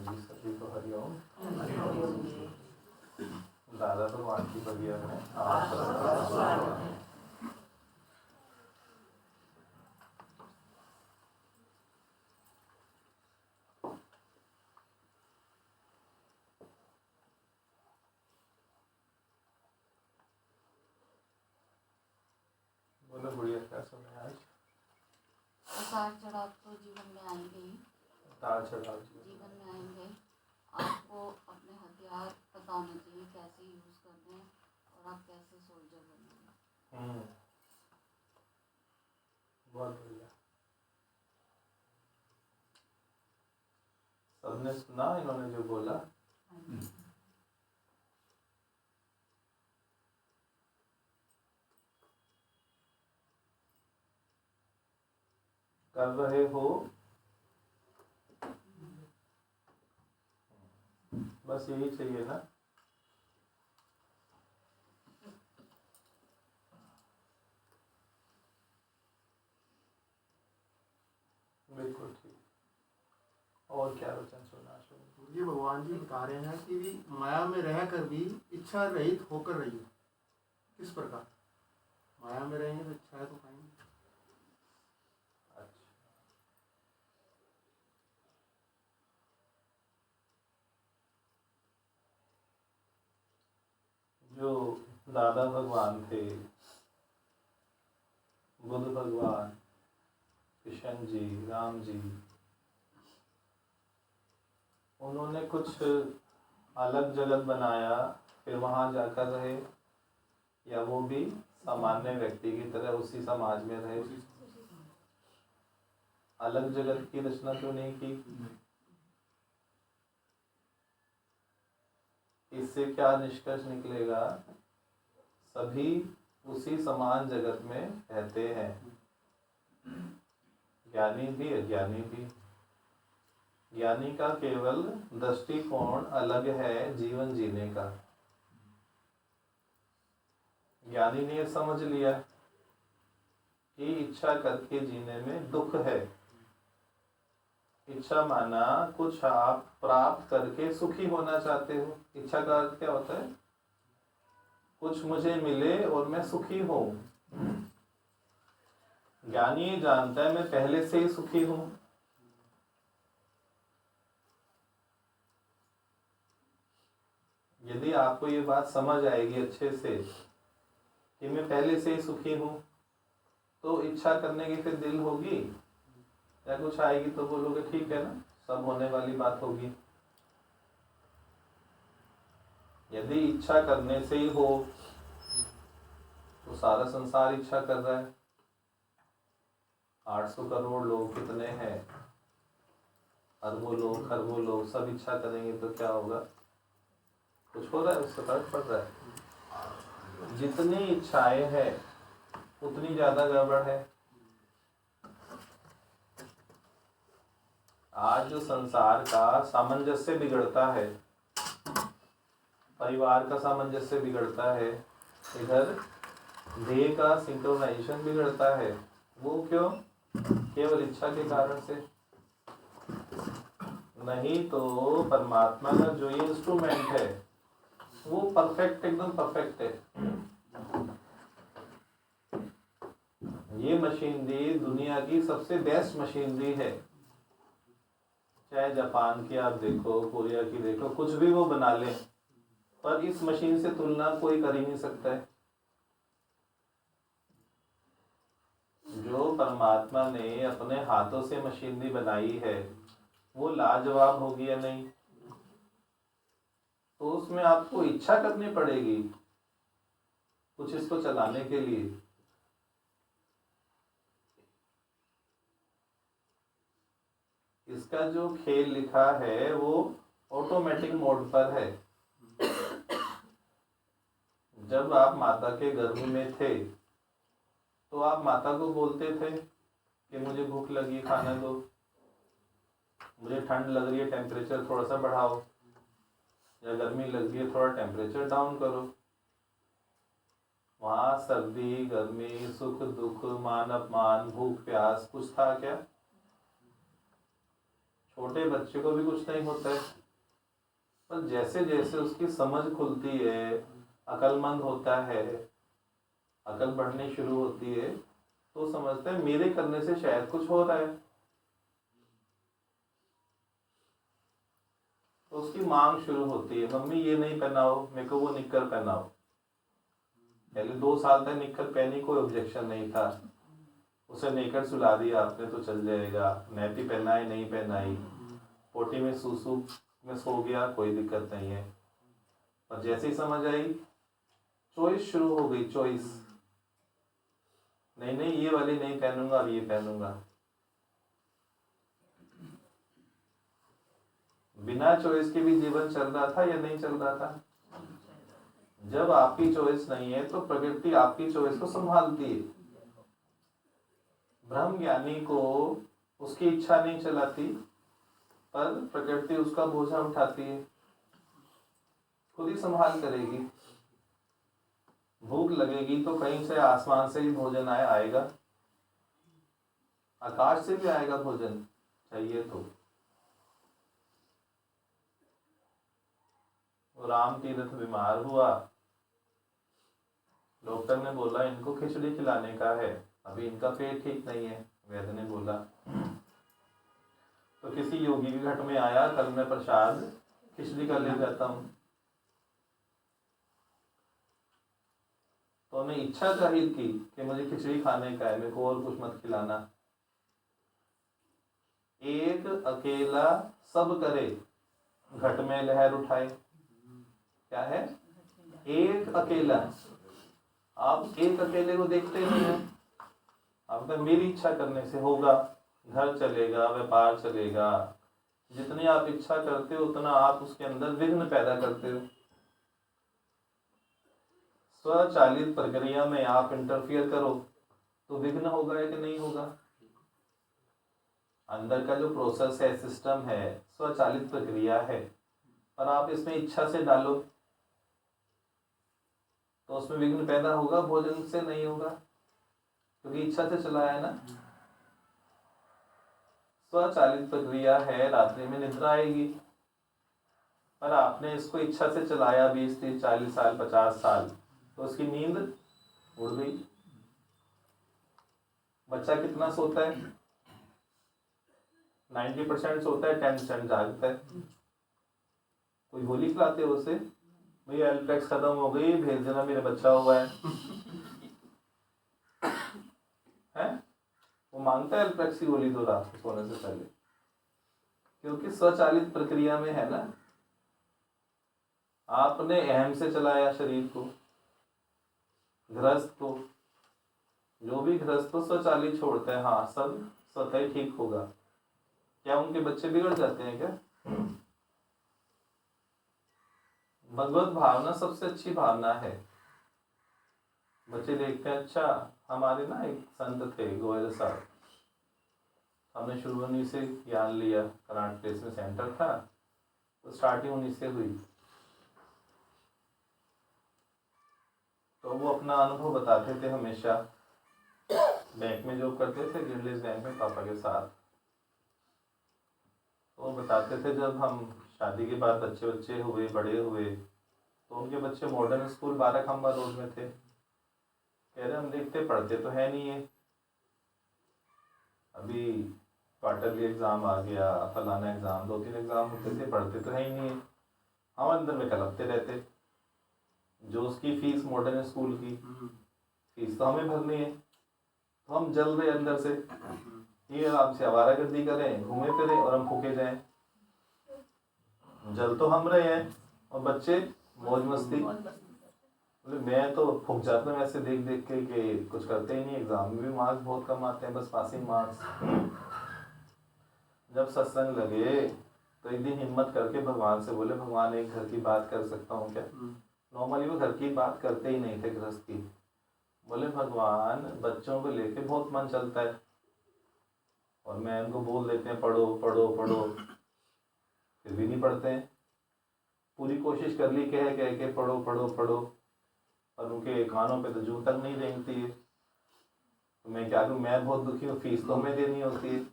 जी सभी को हरिओम। दादा भगवान की बगिया में आप बोलो बढ़िया। क्या सुने आज? उतार चढ़ाव तो जीवन में आएंगे ही, उतार चढ़ाव जीवन में आएंगे। आपको अपने हथियार पता होने चाहिए कैसे यूज़ करने हैं और आप कैसे सोल्जर बनेंगे। बहुत बढ़िया। सबने सुना इन्होंने जो बोला? कर रहे हो? बस यही चाहिए ना? बिल्कुल ठीक। और क्या वचन सुनना चाहिए? ये भगवान जी बता रहे हैं कि भी माया में रहकर भी इच्छा रहित होकर रहिए। किस प्रकार? माया में रहेंगे तो इच्छाएं तो पाएंगे। जो दादा भगवान थे, बुद्ध भगवान, कृष्ण जी, राम जी, उन्होंने कुछ अलग जगत बनाया फिर वहाँ जाकर रहे, या वो भी सामान्य व्यक्ति की तरह उसी समाज में रहे? अलग जगत की रचना क्यों नहीं की? इससे क्या निष्कर्ष निकलेगा? सभी उसी समान जगत में रहते हैं, ज्ञानी भी अज्ञानी भी। ज्ञानी का केवल दृष्टिकोण अलग है जीवन जीने का। ज्ञानी ने समझ लिया कि इच्छा करके जीने में दुख है। इच्छा माना कुछ आप प्राप्त करके सुखी होना चाहते हो। इच्छा का अर्थ क्या होता है? कुछ मुझे मिले और मैं सुखी हूं। ज्ञानी जानता है मैं पहले से ही सुखी हूं। यदि आपको ये बात समझ आएगी अच्छे से कि मैं पहले से ही सुखी हूं, तो इच्छा करने की फिर दिल होगी या कुछ आएगी तो बोलोगे ठीक है ना, सब होने वाली बात होगी। यदि इच्छा करने से ही हो तो सारा संसार इच्छा कर रहा है। 800 करोड़ लोग कितने हैं? अरबों लोग, खरबों लोग सब इच्छा करेंगे तो क्या होगा? कुछ हो रहा है, उससे फर्क पड़ रहा है। जितनी इच्छाएं हैं उतनी ज्यादा गड़बड़ है। आज जो संसार का सामंजस्य बिगड़ता है, परिवार का सामंजस्य बिगड़ता है, इधर देह का सिंक्रोनाइजेशन बिगड़ता है, वो क्यों? केवल इच्छा के कारण से। नहीं तो परमात्मा का जो ये इंस्ट्रूमेंट है वो परफेक्ट, एकदम परफेक्ट है। ये मशीनरी दुनिया की सबसे बेस्ट मशीनरी है। चाहे जापान की आप देखो, कोरिया की देखो, कुछ भी वो बना ले, पर इस मशीन से तुलना कोई कर ही नहीं सकता है। जो परमात्मा ने अपने हाथों से मशीनरी बनाई है वो लाजवाब होगी या नहीं? तो उसमें आपको इच्छा करनी पड़ेगी कुछ इसको चलाने के लिए। इसका जो खेल लिखा है वो ऑटोमेटिक मोड पर है। जब आप माता के गर्भ में थे तो आप माता को बोलते थे कि मुझे भूख लगी, खाना दो, मुझे ठंड लग रही है, टेम्परेचर थोड़ा सा बढ़ाओ, या गर्मी लग रही है, थोड़ा टेम्परेचर डाउन करो। वहाँ सर्दी, गर्मी, सुख दुख, मान अपमान, भूख प्यास कुछ था क्या? छोटे बच्चे को भी कुछ नहीं होता है, पर जैसे जैसे उसकी समझ खुलती है, अक्लमंद होता है, अकल बढ़नी शुरू होती है, तो समझता है मेरे करने से शायद कुछ हो रहा है। तो उसकी मांग शुरू होती है, मम्मी ये नहीं पहनाओ, मेरे को वो निक्कर पहनाओ। पहले 2 साल तक निक्कर पहनी, कोई ऑब्जेक्शन नहीं था, उसे नेकर सुला दिया आपने तो चल जाएगा, नैपी पहनाई नहीं पहनाई, पोटी में सूसू में सो गया, कोई दिक्कत नहीं है। पर जैसे ही समझ आई, चॉइस शुरू हो गई, चॉइस, नहीं नहीं ये वाली नहीं पहनूंगा, अब ये पहनूंगा। बिना चॉइस के भी जीवन चल रहा था या नहीं चल रहा था? जब आपकी चॉइस नहीं है तो प्रकृति आपकी चॉइस को संभालती है। ब्रह्म ज्ञानी को उसकी इच्छा नहीं चलाती, पर प्रकृति उसका बोझा उठाती है, खुद ही संभाल करेगी। भूख लगेगी तो कहीं से आसमान से ही भोजन आएगा, आकाश से भी आएगा भोजन, चाहिए तो। राम तीर्थ बीमार हुआ, डॉक्टर ने बोला इनको खिचड़ी खिलाने का है, अभी इनका पेट ठीक नहीं है। वैद्य ने बोला तो किसी योगी के घट में आया, कल मैं प्रसाद खिचड़ी का ले जाता हूँ। तो उन्हें इच्छा जाहिर की कि मुझे खिचड़ी खाने का है, मेरे को और कुछ मत खिलाना। एक अकेला सब करे, घट में लहर उठाए। क्या है? एक अकेला। आप एक अकेले को देखते नहीं हैं। आप तो मेरी इच्छा करने से होगा, घर चलेगा, व्यापार चलेगा, जितनी आप इच्छा करते हो उतना आप उसके अंदर विघ्न पैदा करते हो। स्वचालित प्रक्रिया में आप इंटरफियर करो तो विघ्न होगा या कि नहीं होगा? अंदर का जो प्रोसेस है, सिस्टम है, स्वचालित प्रक्रिया है, और आप इसमें इच्छा से डालो तो उसमें विघ्न पैदा होगा, भोजन से नहीं होगा, क्योंकि इच्छा से चला है ना। स्वचालित प्रक्रिया है, रात्रि में निद्रा आएगी, पर आपने इसको इच्छा से चलाया 20, 30, 40 साल, 50 साल, तो उसकी नींद उड़ गई। बच्चा कितना सोता है? 90% सोता है, 10% जागता है। कोई गोली खिलाते हो उसे, भैया एल्ट्रैक्स खत्म हो गई, भेज देना, मेरा बच्चा हुआ है, हैं? वो मांगता है एल्ट्रैक्स की गोली दो रात को सोने से पहले, क्योंकि स्वचालित प्रक्रिया में है ना। आपने अहम से चलाया शरीर को, गृहस्थ को, जो भी गृहस्थ को स्वचालित छोड़ते हैं, हाँ सब स्वतः ही ठीक होगा। क्या उनके बच्चे बिगड़ जाते हैं क्या? भगवत भावना सबसे अच्छी भावना है। बच्चे देखते हैं, अच्छा हमारे ना एक संत थे गोयल साहब, हमने शुरू उन्हीं से ज्ञान लिया, कर्नाटक प्लेस में सेंटर था, तो स्टार्टिंग उन्हीं से हुई। तो वो अपना अनुभव बताते थे हमेशा। बैंक में जॉब करते थे, गिरलिस बैंक में पापा के साथ। तो वो बताते थे जब हम शादी के बाद बच्चे हुए, बड़े हुए, तो उनके बच्चे मॉडर्न स्कूल 12 खंबा रोड में थे। कह रहे हम देखते पढ़ते तो है नहीं है, अभी क्वार्टरली एग्ज़ाम आ गया, फलाना एग्ज़ाम, 2-3 एग्ज़ाम होते थे, पढ़ते तो है ही नहीं है। हम अंदर में कलपते रहते, जो उसकी फीस मॉडर्न स्कूल की फीस तो हमें भरनी है, तो हम जल रहे अंदर से, ये आराम से आवारागर्दी करें, घूमे फिरें और हम फूके जाएं। जल तो हम रहे हैं और बच्चे मौज मस्ती। बोले मैं तो फूक जाता हूँ ऐसे देख देख के कि कुछ करते ही नहीं, एग्जाम में भी मार्क्स बहुत कम आते हैं, बस पासिंग मार्क्स। जब सत्संग लगे तो एक दिन हिम्मत करके भगवान से बोले, भगवान एक घर की बात कर सकता हूँ क्या? नॉर्मली वो घर की बात करते ही नहीं थे गृहस्थ की। बोले भगवान बच्चों को लेके बहुत मन चलता है, और मैं उनको बोल देते हैं पढ़ो पढ़ो पढ़ो, फिर भी नहीं पढ़ते हैं। पूरी कोशिश कर ली कह के पढ़ो पढ़ो पढ़ो, और उनके कानों पे तो जूं तक नहीं रेंगती है। तो मैं क्या करूँ, मैं बहुत दुखी हूँ, फीस तो हमें देनी होती है।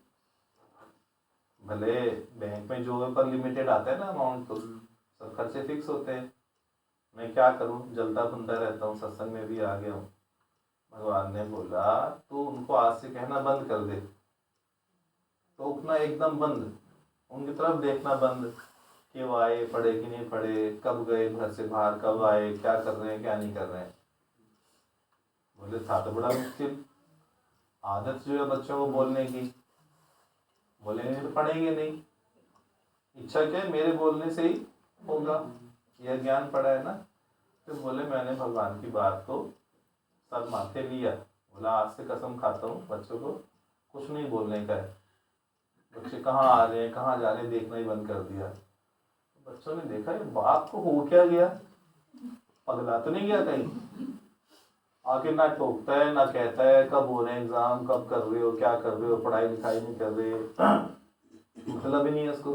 भले बैंक में जो पर लिमिटेड आता है ना अमाउंट, तो सब खर्चे फिक्स होते हैं। मैं क्या करूं, जलता भुनता रहता हूँ, सत्संग में भी आ गया हूँ। भगवान ने बोला तो उनको आज से कहना बंद कर दे, टोकना एकदम बंद, उनकी तरफ देखना बंद कि वो आए, पढ़े कि नहीं पढ़े, कब गए घर से बाहर, कब आए, क्या कर रहे हैं क्या नहीं कर रहे हैं। बोले था तो बड़ा मुश्किल आदत जो है बच्चों को बोलने की, बोलेंगे तो पढ़ेंगे नहीं। इच्छा क्या है, मेरे बोलने से ही होगा, यह ज्ञान पड़ा है ना। तो बोले मैंने भगवान की बात को सर माथे लिया। बोला आज से कसम खाता हूँ बच्चों को कुछ नहीं बोलने का है। बच्चे कहाँ आ रहे हैं कहाँ जा रहे हैं देखना ही बंद कर दिया। बच्चों ने देखा ये बाप को हो क्या गया, पगला तो नहीं गया कहीं, आके ना टोकता है ना कहता है कब हो रहे हैं एग्जाम, कब कर रहे हो, क्या कर रहे हो, पढ़ाई लिखाई नहीं कर रहे, मतलब ही नहीं है उसको।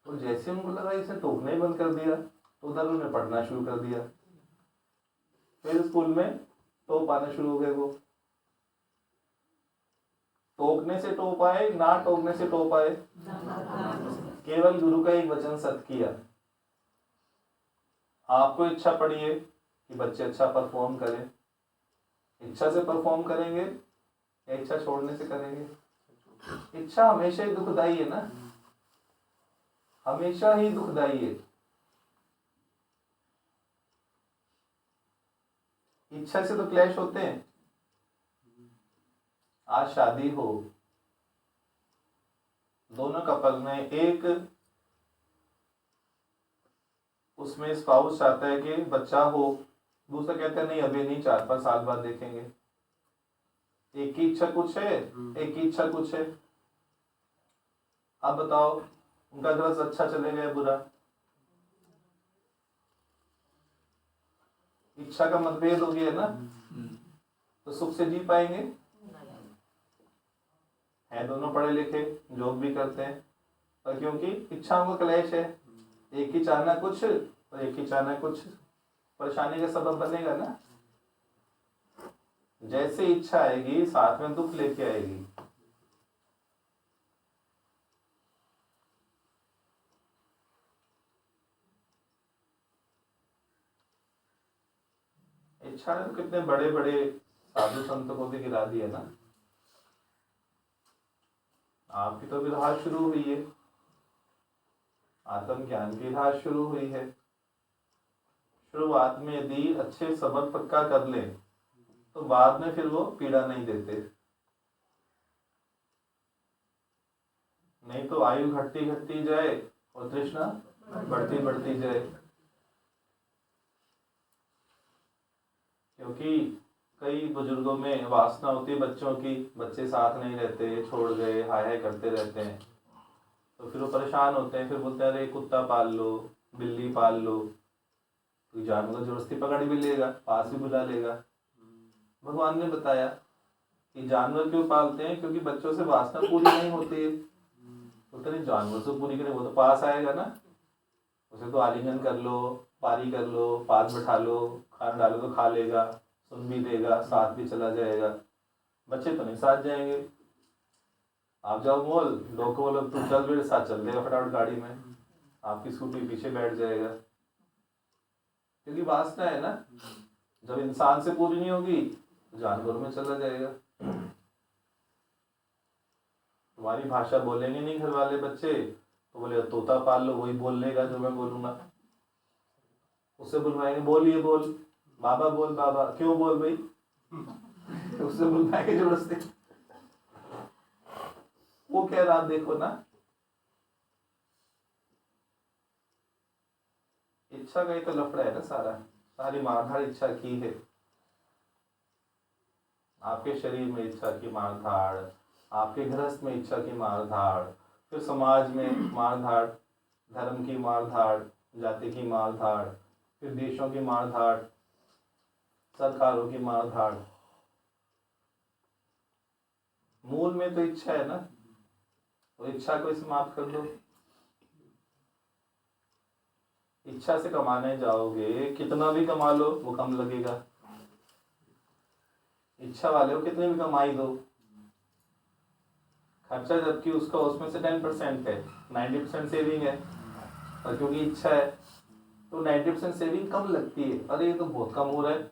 तो जैसे उनको लगा इसे टोकना ही बंद कर दिया तो उधर उन्होंने पढ़ना शुरू कर दिया। फिर स्कूल में टोप आने शुरू हो गए। वो टोकने से टोप आए, ना टोकने से टोप आए, केवल गुरु का एक वचन सत्य किया। आपको इच्छा पड़ी है कि बच्चे अच्छा परफॉर्म करें, इच्छा से परफॉर्म करेंगे या इच्छा छोड़ने से करेंगे? इच्छा हमेशा ही दुखदाई है ना, हमेशा ही दुखदाई है। इच्छा से तो क्लैश होते हैं। आज शादी हो, दोनों कपल में एक उसमें स्पाउस चाहता है कि बच्चा हो, दूसरा कहता है नहीं अभी नहीं, 4-5 साल बाद देखेंगे। एक की इच्छा कुछ है, एक की इच्छा कुछ है। अब बताओ उनका ग्रस अच्छा चलेगा या बुरा? इच्छा का मतभेद हो गया ना, तो सुख से जी पाएंगे? है दोनों पढ़े लिखे, जॉब भी करते हैं, पर क्योंकि इच्छाओं का क्लैश है, एक ही चाहना कुछ और एक ही चाहना कुछ, परेशानी का सबब बनेगा ना। जैसे इच्छा आएगी साथ में दुख लेके आएगी। इच्छा ने तो कितने बड़े बड़े साधु संतों को भी गिरा दिया ना। आपकी तो भी राह शुरू हुई है, आत्म ज्ञान की राह शुरू हुई है। शुरुआत में यदि अच्छे सबक पक्का कर ले तो बाद में फिर वो पीड़ा नहीं देते। नहीं तो आयु घटती घटती जाए और तृष्णा बढ़ती बढ़ती जाए। क्योंकि कई बुजुर्गों में वासना होती है बच्चों की, बच्चे साथ नहीं रहते, छोड़ गए, हाय हाय करते रहते हैं, तो फिर वो परेशान होते हैं। फिर बोलते हैं अरे कुत्ता पाल लो, बिल्ली पाल लो, तो जानवर जबरदस्ती पकड़ भी लेगा, पास भी बुला लेगा। भगवान ने बताया कि जानवर क्यों पालते हैं, क्योंकि बच्चों से वासना पूरी नहीं होती है। तो नहीं जानवर से पूरी करें वो तो पास आएगा ना, उसे तो आलिंगन कर लो, पारी कर लो, पास बैठा लो, खाना डालो तो खा लेगा, सुन भी लेगा, साथ भी चला जाएगा। बच्चे तो नहीं साथ जाएंगे। आप जाओ मॉल, लोग को बोलो तू चल, मेरे साथ चल देगा फटाफट गाड़ी में, आपकी स्कूटी पीछे बैठ जाएगा। क्योंकि वासना है ना, जब इंसान से पूरी नहीं होगी तो जानवरों में चला जाएगा। तुम्हारी भाषा बोलेंगे नहीं घर वाले बच्चे, तो बोले तोता पाल लो, वही बोल लेगा जो मैं बोलूंगा। उससे बुलवाएंगे बोलिए बोल बाबा, बोल बाबा, क्यों बोल भाई उससे बुलवाएंगे जबरदस्ती, वो कह रहा देखो ना। इच्छा का ही तो लफड़ा है ना सारा, सारी मारधाड़ इच्छा की है। आपके शरीर में इच्छा की मारधाड़, आपके गृहस्थ में इच्छा की मारधाड़, फिर समाज में मारधाड़, धर्म की मारधाड़, जाति की मारधाड़, फिर देशों की मारधाड़, सरकारों की मारधाड़। मूल में तो इच्छा है ना, तो इच्छा को समाप्त कर दो। इच्छा से कमाने जाओगे, कितना भी कमा लो वो कम लगेगा। इच्छा वाले हो कितने भी कमाई दो, खर्चा जबकि उसका उसमें से 10% है, 90% सेविंग है, और क्योंकि इच्छा है तो 90% सेविंग कम लगती है। अरे ये तो बहुत कम हो रहा है,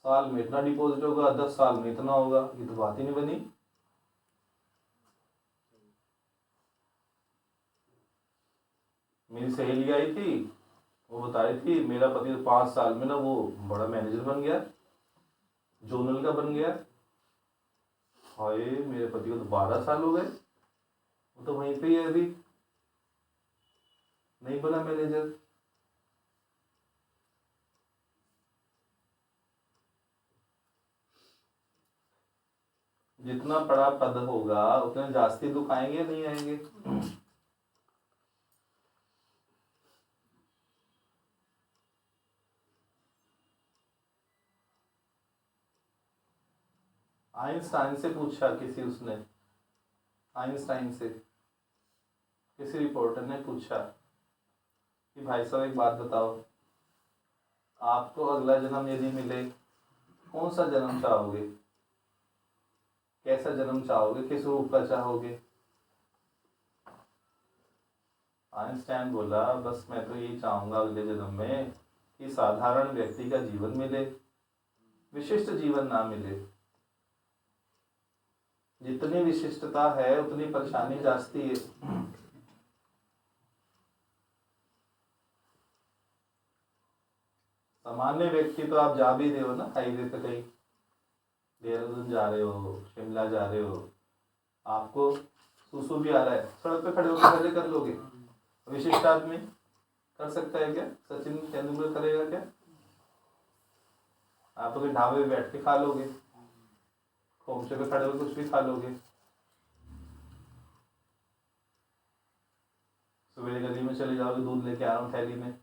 साल में इतना डिपॉजिट होगा, 10 साल में इतना होगा, ये तो बात ही नहीं बनी। मेरी सहेली आई थी, वो बता रही थी मेरा पति तो 5 साल में ना वो बड़ा मैनेजर बन गया, जोनल का बन गया। हाय, मेरे पति को तो 12 साल हो गए, वो तो वहीं पे ही है अभी, नहीं बना मैनेजर। जितना बड़ा पद होगा उतने जास्ती दुख आएंगे या नहीं आएंगे? आइंस्टाइन से पूछा किसी, उसने आइंस्टाइन से किसी रिपोर्टर ने पूछा कि भाई साहब एक बात बताओ, आपको अगला जन्म यदि मिले कौन सा जन्म चाहोगे, कैसा जन्म चाहोगे, किस रूप का चाहोगे? आइंस्टाइन बोला बस मैं तो यही चाहूंगा अगले जन्म में कि साधारण व्यक्ति का जीवन मिले, विशिष्ट जीवन ना मिले। जितनी विशिष्टता है उतनी परेशानी जास्ती है। सामान्य व्यक्ति तो आप जा भी रहे हो ना हाईवे पे, कहीं देहरादून जा रहे हो, शिमला जा रहे हो, आपको सुसु भी आ रहा है, सड़क पे खड़े होकर पहले कर लोगे। विशिष्ट आदमी कर सकता है क्या? सचिन तेंदुलकर करेगा क्या? आप तो ढाबे में बैठ के खा लोगे, खोमचे पे खड़े होकर कुछ भी खा लोगे। सवेरे गली में चले जाओगे, दूध लेके आ रहा हूँ थैली में।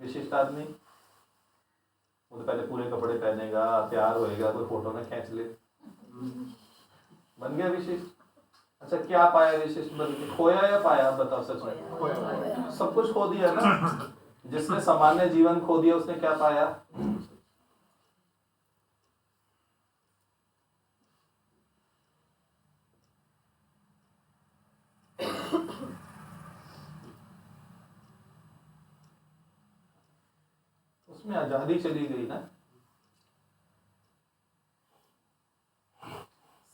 विशिष्ट आदमी वो तो पहले पूरे कपड़े पहनेगा, तैयार होएगा, कोई फोटो ना खींच ले, बन गया विशिष्ट। अच्छा, क्या पाया विशिष्ट बन के? खोया या पाया? आप बताओ सच में। सब कुछ खो दिया ना। जिसने सामान्य जीवन खो दिया उसने क्या पाया? उसमें आजादी चली गई ना।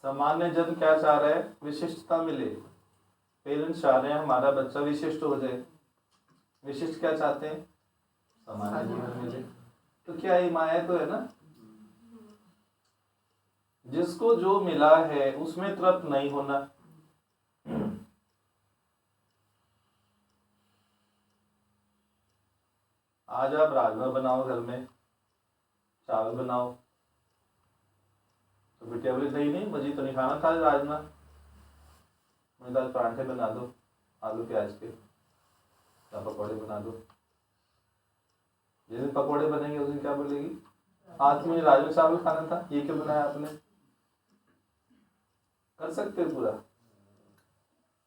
सामान्य जन क्या चाह रहा है? विशिष्टता मिले। पेरेंट्स चाह रहे हैं हमारा बच्चा विशिष्ट हो जाए। विशिष्ट क्या चाहते हैं? सामान्य जीवन मिले। तो क्या ये माया तो है ना। जिसको जो मिला है उसमें तृप्त नहीं होना। आज आप राजमा बनाओ, घर में चावल बनाओ, तो बेटे बोले दही नहीं, मुझे तो नहीं खाना था राजमा, मुझे दाल परांठे बना दो आलू प्याज के, या पकौड़े बना दो। जिस दिन पकौड़े बनेंगे उस दिन क्या बोलेगी? आज मुझे राजमा चावल खाना था, ये क्यों बनाया आपने? कर सकते हो पूरा।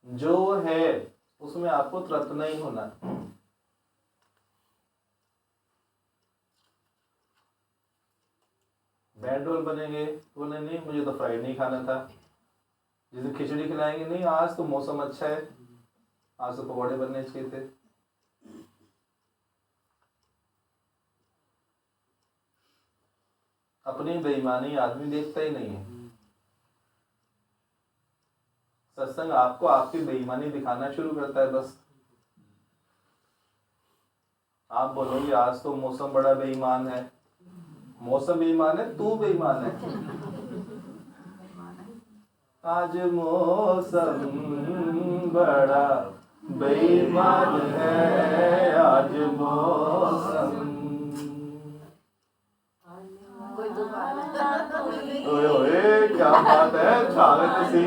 जो है उसमें आपको तृप्त नहीं होना। ब्रेड रोल बनेंगे तो बोले नहीं मुझे तो फ्राइड नहीं खाना था। जिस दिन खिचड़ी खिलाएंगे, नहीं आज तो मौसम अच्छा है, आज तो पकौड़े बनने चाहिए थे। अपनी बेईमानी आदमी देखता ही नहीं है। सत्संग आपको आपकी बेईमानी दिखाना शुरू करता है। बस आप बोलोगे आज तो मौसम बड़ा बेईमान है, मौसम बेईमान है, तू बेईमान है। आज मौसम बड़ा बेईमान है, आज मौसम। ओए ओए क्या बात है, छावे तुसी।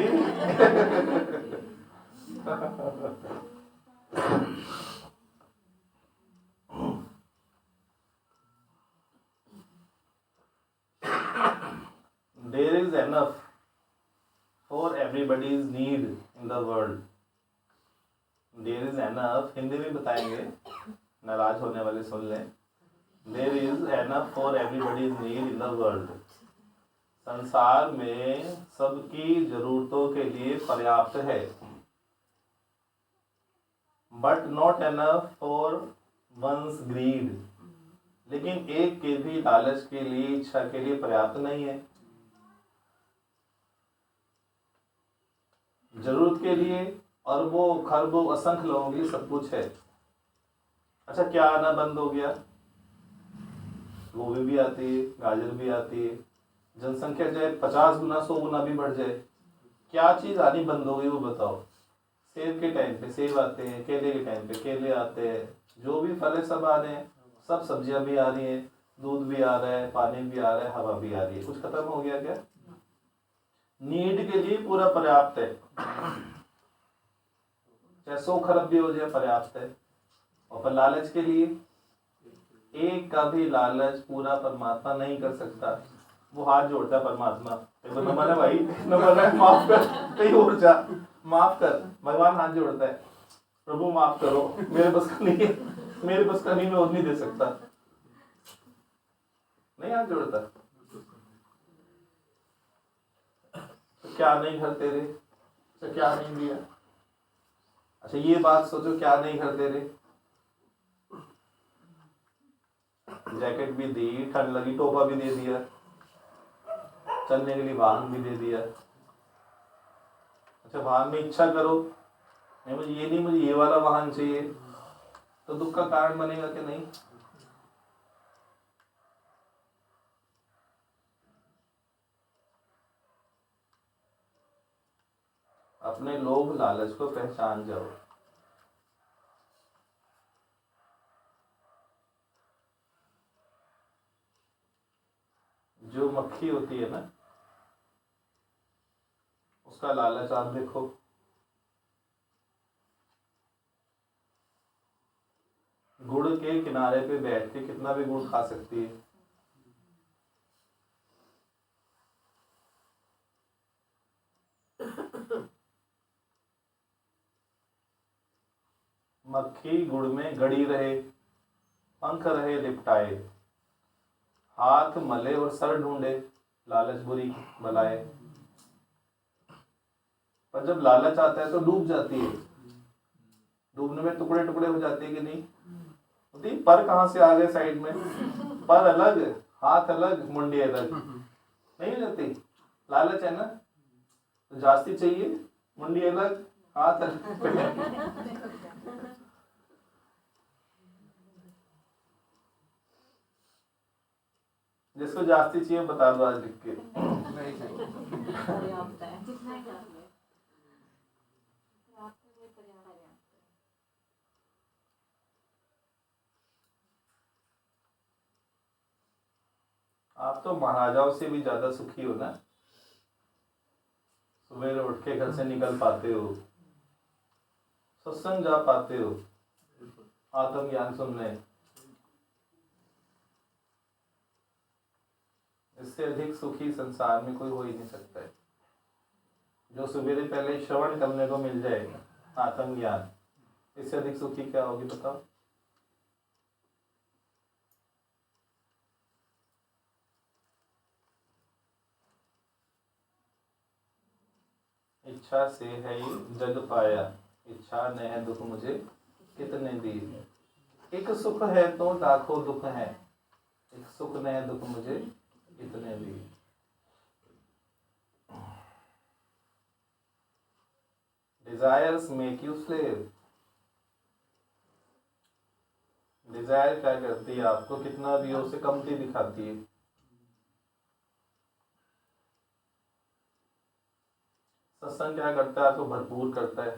There is enough for everybody's need in the world. There is enough, Hindi में बताएंगे, नाराज होने वाले सुन लें। There is enough for everybody's need in the world. संसार में सबकी जरूरतों के लिए पर्याप्त है, but not enough for one's greed. लेकिन एक के भी लालच के लिए, इच्छा के लिए पर्याप्त नहीं है। जरूरत के लिए अरबों खरबों असंख्य लोगों के लिए सब कुछ है। अच्छा, क्या आना बंद हो गया? गोभी भी आती है, गाजर भी आती है, जनसंख्या चाहे 50 गुना 100 गुना भी बढ़ जाए, क्या चीज आनी बंद हो गई वो बताओ? सेब के टाइम पे सेब आते हैं, केले के टाइम पे केले आते हैं, जो भी फल है सब आ रहे हैं, सब सब्जियां भी आ रही हैं, दूध भी आ रहा है, पानी भी आ रहा है, हवा भी आ रही है। कुछ खत्म हो गया क्या? नीड के लिए पूरा पर्याप्त है, चाहे 100 खरब भी हो जाए पर्याप्त है। और पर लालच के लिए एक का भी लालच पूरा परमात्मा नहीं कर सकता। वो हाथ जोड़ता है परमात्मा, नमन है भाई, नमन है, माफ कर, कहीं और जा, माफ कर। भगवान हाथ जोड़ता है, प्रभु माफ करो, मेरे बस का नहीं है, मेरे बस का नहीं, मैं और नहीं दे सकता। नहीं हाथ जोड़ता। तो क्या नहीं घर तेरे? तो क्या नहीं दिया? अच्छा ये बात सोचो, क्या नहीं घर तेरे? जैकेट भी दी, ठंड लगी टोपा भी दे दिया, चलने के लिए वाहन भी दे दिया। अच्छा वाहन में इच्छा करो, नहीं मुझे ये नहीं, मुझे ये वाला वाहन चाहिए, तो दुख का कारण बनेगा कि नहीं? अपने लोभ लालच को पहचान जाओ। जो मक्खी होती है ना, उसका लालच आप देखो। गुड़ के किनारे पे बैठ के कितना भी गुड़ खा सकती है। मक्खी गुड़ में गड़ी रहे, पंख रहे लिपटाए, हाथ मले और सर ढूंढे, लालच बुरी बलाए। पर जब लालच आता है तो डूब जाती है। डूबने में टुकड़े टुकड़े हो जाते हैं कि नहीं होती? पर कहाँ से आ गए साइड में? पर अलग, हाथ अलग, मुंडी अलग, नहीं हो जाती? लालच है ना, तो जास्ती चाहिए, मुंडी अलग, हाथ अलग। जिसको जास्ती चाहिए बता दो आज लिख के। नहीं चाहिए। पर्याप्त है, जितना ही कर ले आपके लिए पर्याप्त है। आप तो महाराजाओं से भी ज्यादा सुखी हो ना। सुबह उठ के घर से निकल पाते हो, सत्संग जा पाते हो, आत्म ज्ञान सुनने। इससे अधिक सुखी संसार में कोई हो ही नहीं सकता है। जो सवेरे पहले श्रवण करने को मिल जाए आत्म ज्ञान, इससे अधिक सुखी क्या होगी बताओ? इच्छा से है ये जग पाया, इच्छा ने है दुख मुझे कितने दिए। एक सुख है तो लाखों दुख है, एक सुख ने है दुख मुझे कितने दिए। Desires make you slave. Desire क्या करती है? आपको कितना भी हो उसे कमती दिखाती है। सत्संग क्या करता है? आपको भरपूर करता है।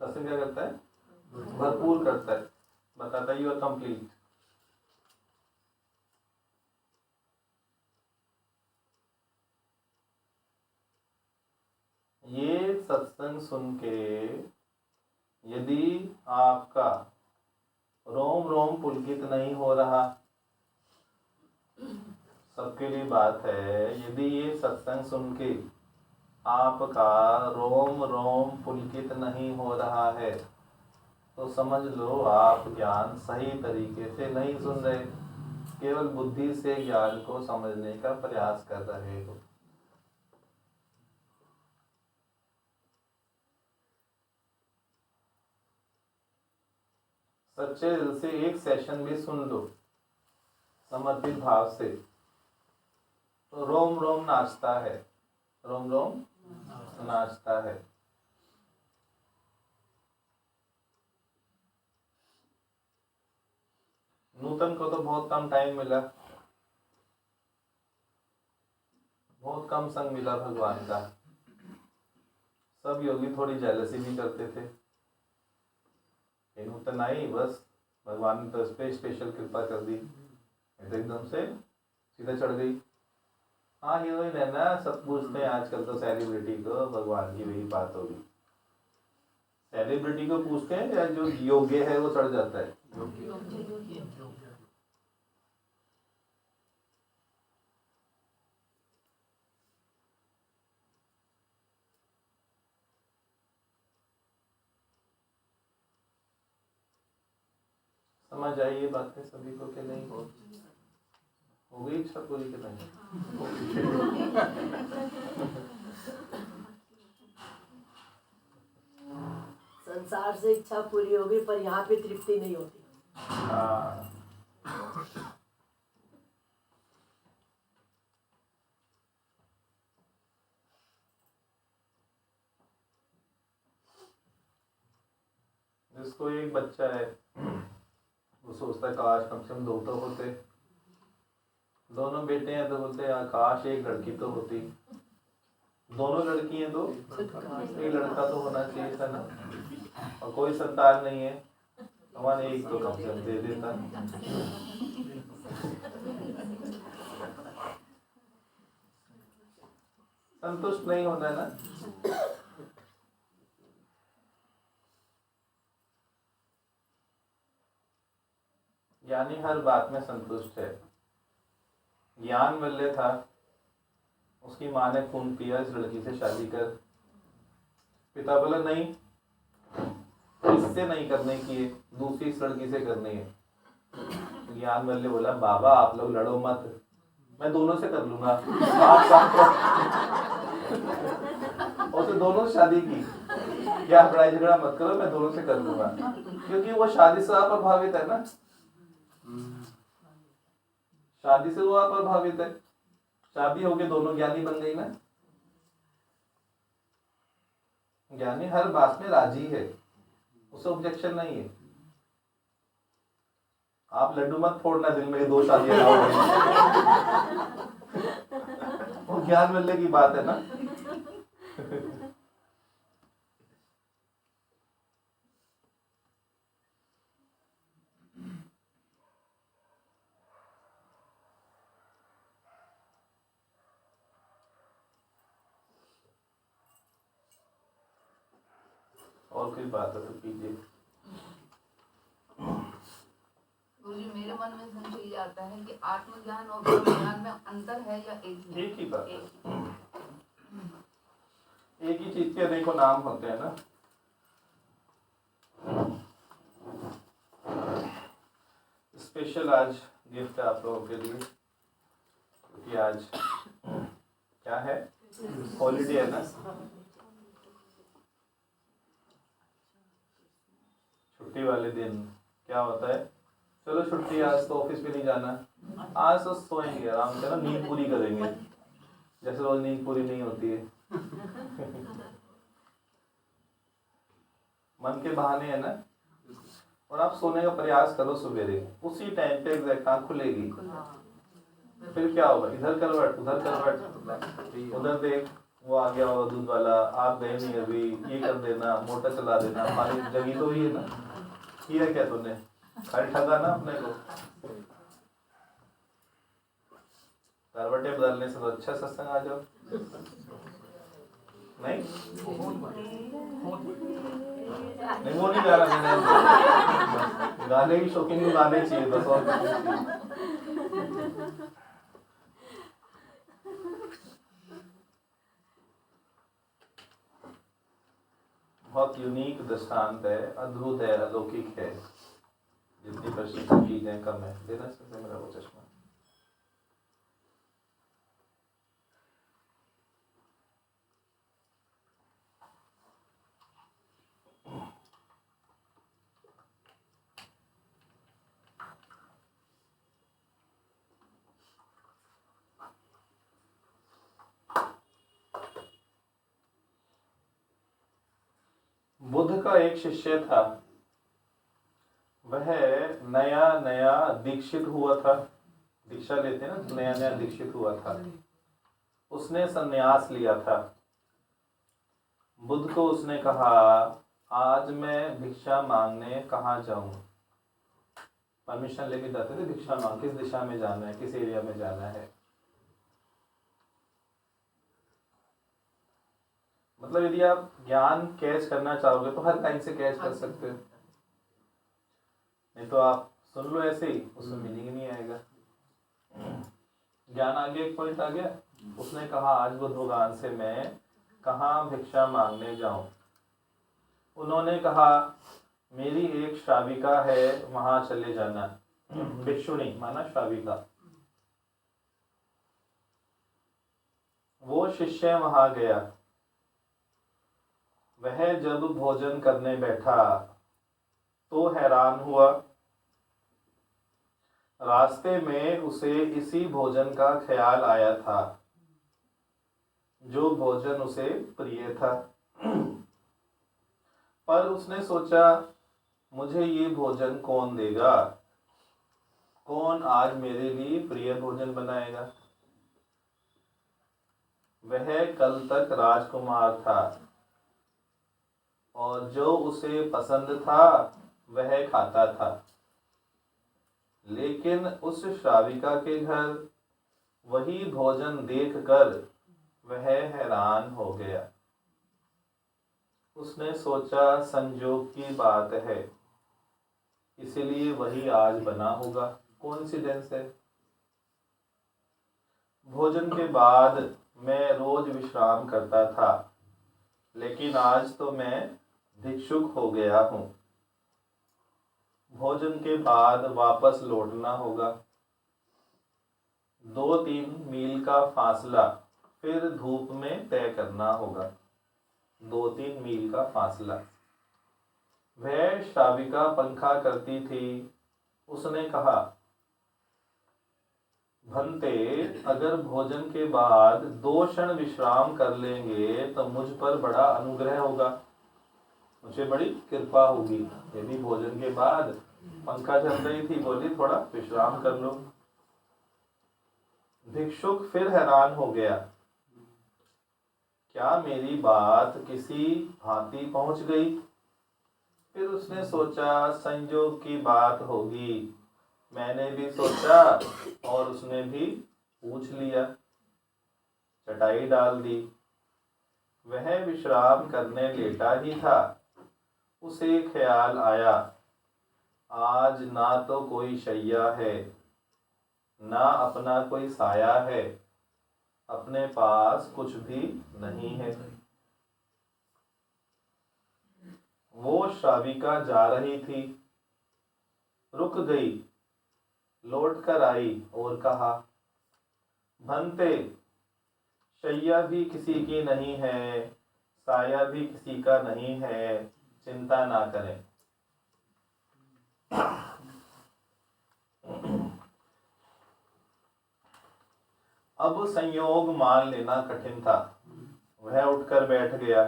सत्संग क्या करता है? भरपूर करता है, बताता है यू आर कंप्लीट। ये सत्संग सुन के यदि आपका रोम रोम पुलकित नहीं हो रहा, सबके लिए बात है, यदि ये सत्संग सुन के आपका रोम रोम पुलकित नहीं हो रहा है, तो समझ लो आप ज्ञान सही तरीके से नहीं सुन रहे। केवल बुद्धि से ज्ञान को समझने का प्रयास कर रहे हो। सच्चे दिल से एक सेशन भी सुन लो समर्पित भाव से, तो रोम रोम नाचता है, रोम रोम नाचता है। नूतन को तो बहुत कम टाइम मिला, बहुत कम संग मिला भगवान का। सब योगी थोड़ी जेलसी भी करते थे। नूतन आई, बस भगवान ने तो इस पे स्पेशल कृपा कर दी, तो एकदम से सीधा चढ़ गई। हाँ हीरोइन है ना, सब पूछते हैं आजकल तो सेलिब्रिटी को, भगवान की वही बात होगी। सेलिब्रिटी को पूछते हैं या जो योग्य है वो चढ़ जाता है? समझ आई ये बातें सभी को कि नहीं? हो गई इच्छा पूरी कि नहीं? संसार से इच्छा पूरी हो गई, पर यहाँ पे तृप्ति नहीं होती। हाँ। जिसको एक बच्चा है वो सोचता है काश कम से कम 2 तो होते, दोनों बेटे हैं तो बोलते हैं काश एक लड़की तो होती, दोनों लड़की हैं तो एक लड़का तो होना चाहिए था ना, और कोई संतान नहीं है हमारे एक तो कम से कम दे देता। संतुष्ट नहीं होता है ना। ज्ञानी हर बात में संतुष्ट है। ज्ञान वल्य था, उसकी माँ ने खून पिया, इस लड़की से शादी कर। पिता बोला नहीं, इससे नहीं करने की है, दूसरी इस लड़की से करनी है। ज्ञान वल्य बोला बाबा आप लोग लड़ो मत, मैं दोनों से कर लूंगा, आप साथ और तो दोनों शादी की, क्या लड़ाई झगड़ा मत करो, मैं दोनों से कर लूंगा, क्योंकि वो शादी से अप्रभावित है ना, शादी से वो अप्रभावित है। शादी होके दोनों ज्ञानी बन गई ना। ज्ञानी हर बात में राजी है, उसे ऑब्जेक्शन नहीं है। आप लड्डू मत फोड़ना दिल में 2 शादियां ना हो। वो ज्ञान मिलने की बात है ना। और कोई बात है तो कीजिए। गुरुजी मेरे मन में संशय ये आता है कि आत्मज्ञान और ब्रह्म ज्ञान में अंतर है या एक ही? एक ही बात है, एक ही चीज के देखो नाम होते हैं ना। स्पेशल आज गिफ्ट है आप लोगों के लिए, क्योंकि आज क्या है, हॉलीडे है ना, छुट्टी वाले दिन क्या होता है, चलो छुट्टी, आज तो ऑफिस भी नहीं जाना, आज तो सोएंगे आराम से ना, नींद पूरी करेंगे, जैसे रोज नींद पूरी नहीं होती है। मन के बहाने है ना। और आप सोने का प्रयास करो सवेरे, उसी टाइम पे एग्जैक्ट आँख खुलेगी, फिर क्या होगा, इधर करवट उधर करवट, उधर देख वो आ गया होगा दूध वाला, आप गए नहीं अभी, ये कर देना, मोटर चला देना, पानी जगी तो ही है ना, किया क्या तूने, खाली ठगा ना अपने को। करवटें बदलने से तो अच्छा सत्संग आ जाओ। नहीं नहीं वो नहीं गाना मैंने, गाने की शौकीन को गाने चाहिए बस, और कुछ नहीं चाहिए। बहुत यूनिक दृष्टांत है, अद्भुत है, अलौकिक है, जितनी प्रशिक्षण चीजें कम है। देना मेरा वो चश्मा। का एक शिष्य था, वह नया नया दीक्षित हुआ था, दीक्षा लेते हैं ना, नया नया दीक्षित हुआ था। उसने संन्यास लिया था। बुद्ध को उसने कहा, आज मैं भिक्षा मांगने कहाँ जाऊं? परमिशन लेके जाते थे भिक्षा मांग, किस दिशा में जाना है, किस एरिया में जाना है। मतलब यदि आप ज्ञान कैच करना चाहोगे तो हर लाइन से कैच कर सकते हो, नहीं तो आप सुन लो ऐसे ही, उसमें मीनिंग नहीं आएगा। ज्ञान आ गया, एक पॉइंट आ गया। उसने कहा, आज बुद्ध भगवान से मैं कहाँ भिक्षा मांगने जाऊं? उन्होंने कहा, मेरी एक श्राविका है, वहां चले जाना। भिक्षुणी माना श्राविका। वो शिष्य वहां गया। वह जब भोजन करने बैठा तो हैरान हुआ। रास्ते में उसे इसी भोजन का ख्याल आया था, जो भोजन उसे प्रिय था। पर उसने सोचा, मुझे ये भोजन कौन देगा? कौन आज मेरे लिए प्रिय भोजन बनाएगा? वह कल तक राजकुमार था और जो उसे पसंद था वह खाता था, लेकिन उस श्राविका के घर वही भोजन देखकर वह हैरान हो गया। उसने सोचा, संजोग की बात है, इसीलिए वही आज बना होगा। कोइंसिडेंस है। भोजन के बाद मैं रोज विश्राम करता था, लेकिन आज तो मैं भिक्षुक हो गया हूँ। भोजन के बाद वापस लौटना होगा। 2-3 मील का फासला फिर धूप में तय करना होगा। 2-3 मील का फासला। वह श्राविका पंखा करती थी। उसने कहा, भंते, अगर भोजन के बाद 2 क्षण विश्राम कर लेंगे तो मुझ पर बड़ा अनुग्रह होगा, मुझे बड़ी कृपा होगी। यदि भोजन के बाद पंखा चल रही थी, बोली थोड़ा विश्राम कर लो। भिक्षुक फिर हैरान हो गया, क्या मेरी बात किसी भांति पहुंच गई? फिर उसने सोचा, संयोग की बात होगी। मैंने भी सोचा और उसने भी पूछ लिया। चटाई डाल दी। वह विश्राम करने लेटा ही था, उसे ख्याल आया, आज ना तो कोई शैया है, ना अपना कोई साया है, अपने पास कुछ भी नहीं है। वो श्राविका जा रही थी, रुक गई, लौट कर आई और कहा, भंते, शैया भी किसी की नहीं है, साया भी किसी का नहीं है, चिंता ना करें। अब संयोग मान लेना कठिन था। वह उठकर बैठ गया।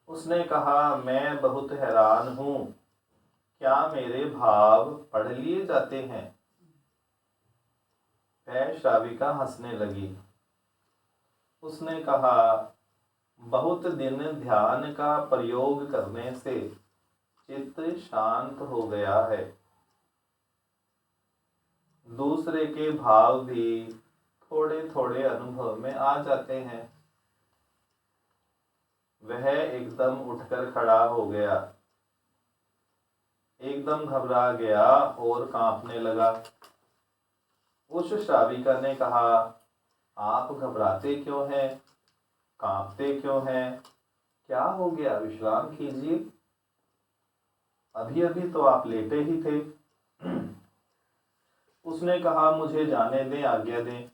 उसने कहा, मैं बहुत हैरान हूं, क्या मेरे भाव पढ़ लिए जाते हैं? वह श्राविका हंसने लगी। उसने कहा, बहुत दिन ध्यान का प्रयोग करने से चित्त शांत हो गया है। दूसरे के भाव भी थोड़े थोड़े अनुभव में आ जाते हैं। वह एकदम उठकर खड़ा हो गया, एकदम घबरा गया और कांपने लगा। उस श्राविका ने कहा, आप घबराते क्यों हैं? कांपते क्यों हैं? क्या हो गया? विश्राम कीजिए, अभी अभी तो आप लेटे ही थे। उसने कहा, मुझे जाने दें, आज्ञा दें।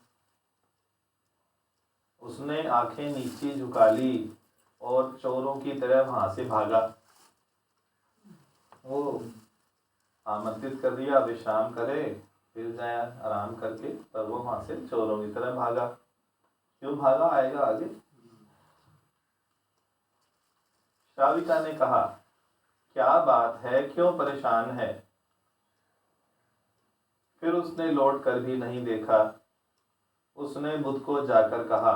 उसने आंखें नीचे झुका ली और चोरों की तरह वहां से भागा। वो आमंत्रित कर दिया, विश्राम करे, फिर जाए आराम करके, पर वो वहां से चोरों की तरह भागा। क्यों भागा, आएगा आगे। श्राविका ने कहा, क्या बात है, क्यों परेशान है? फिर उसने लौट कर भी नहीं देखा। उसने बुद्ध को जाकर कहा,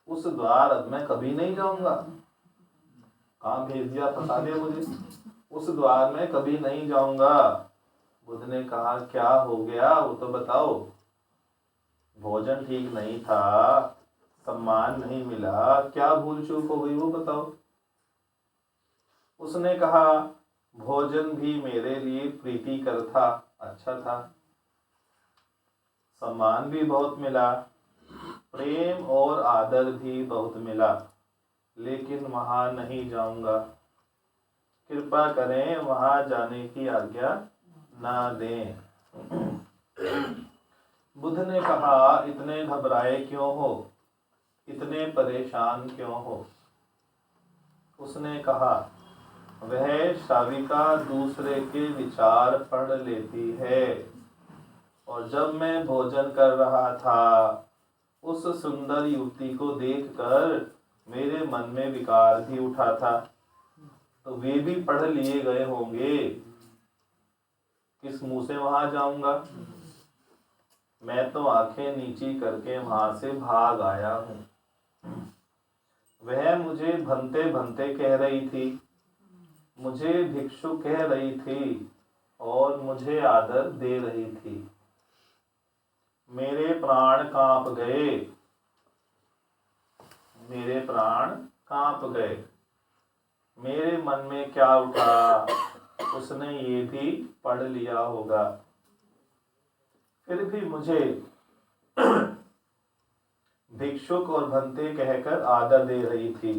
उस द्वार अब मैं कभी नहीं जाऊंगा। कहाँ भेज दिया, फंसा दिया मुझे। उस द्वार में कभी नहीं जाऊंगा। बुद्ध ने कहा, क्या हो गया वो तो बताओ। भोजन ठीक नहीं था, सम्मान नहीं मिला, क्या भूल चूक हो गई वो बताओ। उसने कहा, भोजन भी मेरे लिए प्रीतिकर था, अच्छा था, सम्मान भी बहुत मिला, प्रेम और आदर भी बहुत मिला, लेकिन वहां नहीं जाऊंगा। कृपा करें वहां जाने की आज्ञा ना दें। बुद्ध ने कहा, इतने घबराए क्यों हो, इतने परेशान क्यों हो? उसने कहा, वह शाविका दूसरे के विचार पढ़ लेती है, और जब मैं भोजन कर रहा था उस सुंदर युवती को देखकर मेरे मन में विकार भी उठा था, तो वे भी पढ़ लिए गए होंगे। किस मुंह से वहां जाऊंगा? मैं तो आंखें नीची करके वहां से भाग आया हूं। वह मुझे भंते भंते कह रही थी, मुझे भिक्षु कह रही थी, और मुझे आदर दे रही थी। मेरे प्राण कांप गए, मेरे प्राण कांप गए। मेरे मन में क्या उठा, उसने ये भी पढ़ लिया होगा। फिर भी मुझे भिक्षुक और भंते कहकर आदर दे रही थी।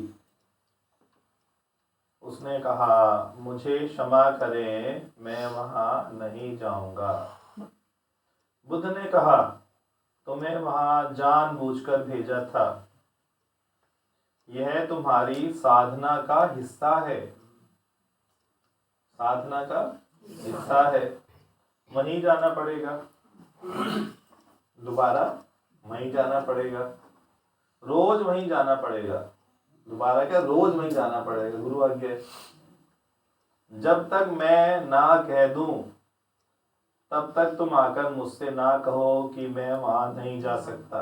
उसने कहा, मुझे क्षमा करें, मैं वहां नहीं जाऊंगा। बुद्ध ने कहा, तुम्हें वहां जानबूझकर भेजा था, यह तुम्हारी साधना का हिस्सा है, साधना का हिस्सा है। वहीं जाना पड़ेगा, दोबारा वहीं जाना पड़ेगा, रोज वहीं जाना पड़ेगा। दोबारा क्या, रोज वहीं जाना पड़ेगा, गुरु आज्ञा है। जब तक मैं ना कह दूं तब तक तुम आकर मुझसे ना कहो कि मैं वहां नहीं जा सकता।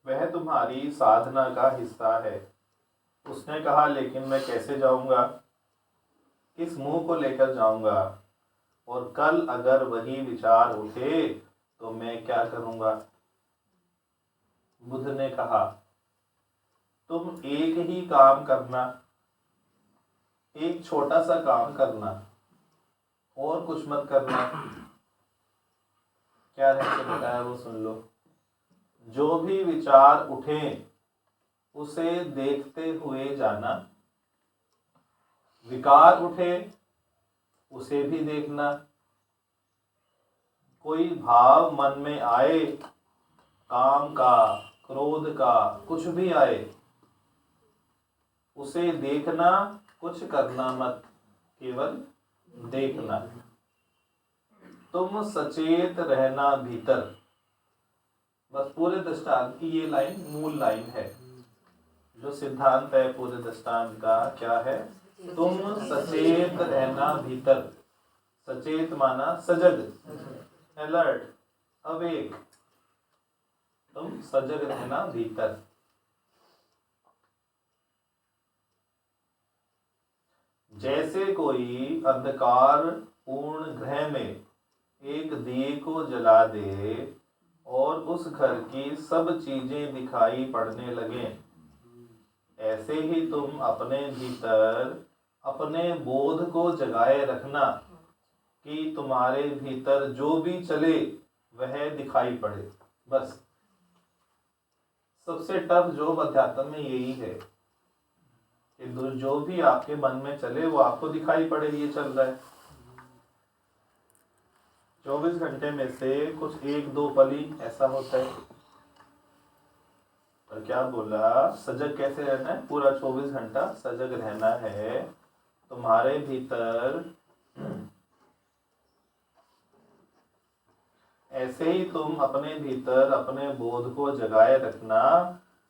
वह तुम्हारी साधना का हिस्सा है। उसने कहा, लेकिन मैं कैसे जाऊंगा, किस मुंह को लेकर जाऊंगा, और कल अगर वही विचार उठे तो मैं क्या करूंगा? बुद्ध ने कहा, तुम एक ही काम करना, एक छोटा सा काम करना, और कुछ मत करना। क्या रहस्य बताया वो सुन लो। जो भी विचार उठे उसे देखते हुए जाना, विकार उठे उसे भी देखना, कोई भाव मन में आए, काम का, क्रोध का, कुछ भी आए, उसे देखना, कुछ करना मत, केवल देखना। तुम सचेत रहना भीतर। बस पूरे दृष्टांत की ये लाइन मूल लाइन है। जो सिद्धांत है पूरे दृष्टांत का क्या है, तुम सचेत रहना भीतर। सचेत माना सजग, अलर्ट, अवेक। तुम सजग रहना भीतर। जैसे कोई अंधकार पूर्ण गृह में एक दिए को जला दे और उस घर की सब चीजें दिखाई पड़ने लगे, ऐसे ही तुम अपने भीतर अपने बोध को जगाए रखना कि तुम्हारे भीतर जो भी चले वह दिखाई पड़े। बस सबसे टफ जॉब अध्यात्म में यही है कि जो भी आपके मन में चले वो आपको दिखाई पड़े ये चल रहा है। 24 घंटे में से कुछ 1-2 पल ही ऐसा होता है, पर क्या बोला, सजग कैसे रहना है, पूरा 24 घंटा सजग रहना है। तुम्हारे भीतर ऐसे ही तुम अपने भीतर अपने बोध को जगाए रखना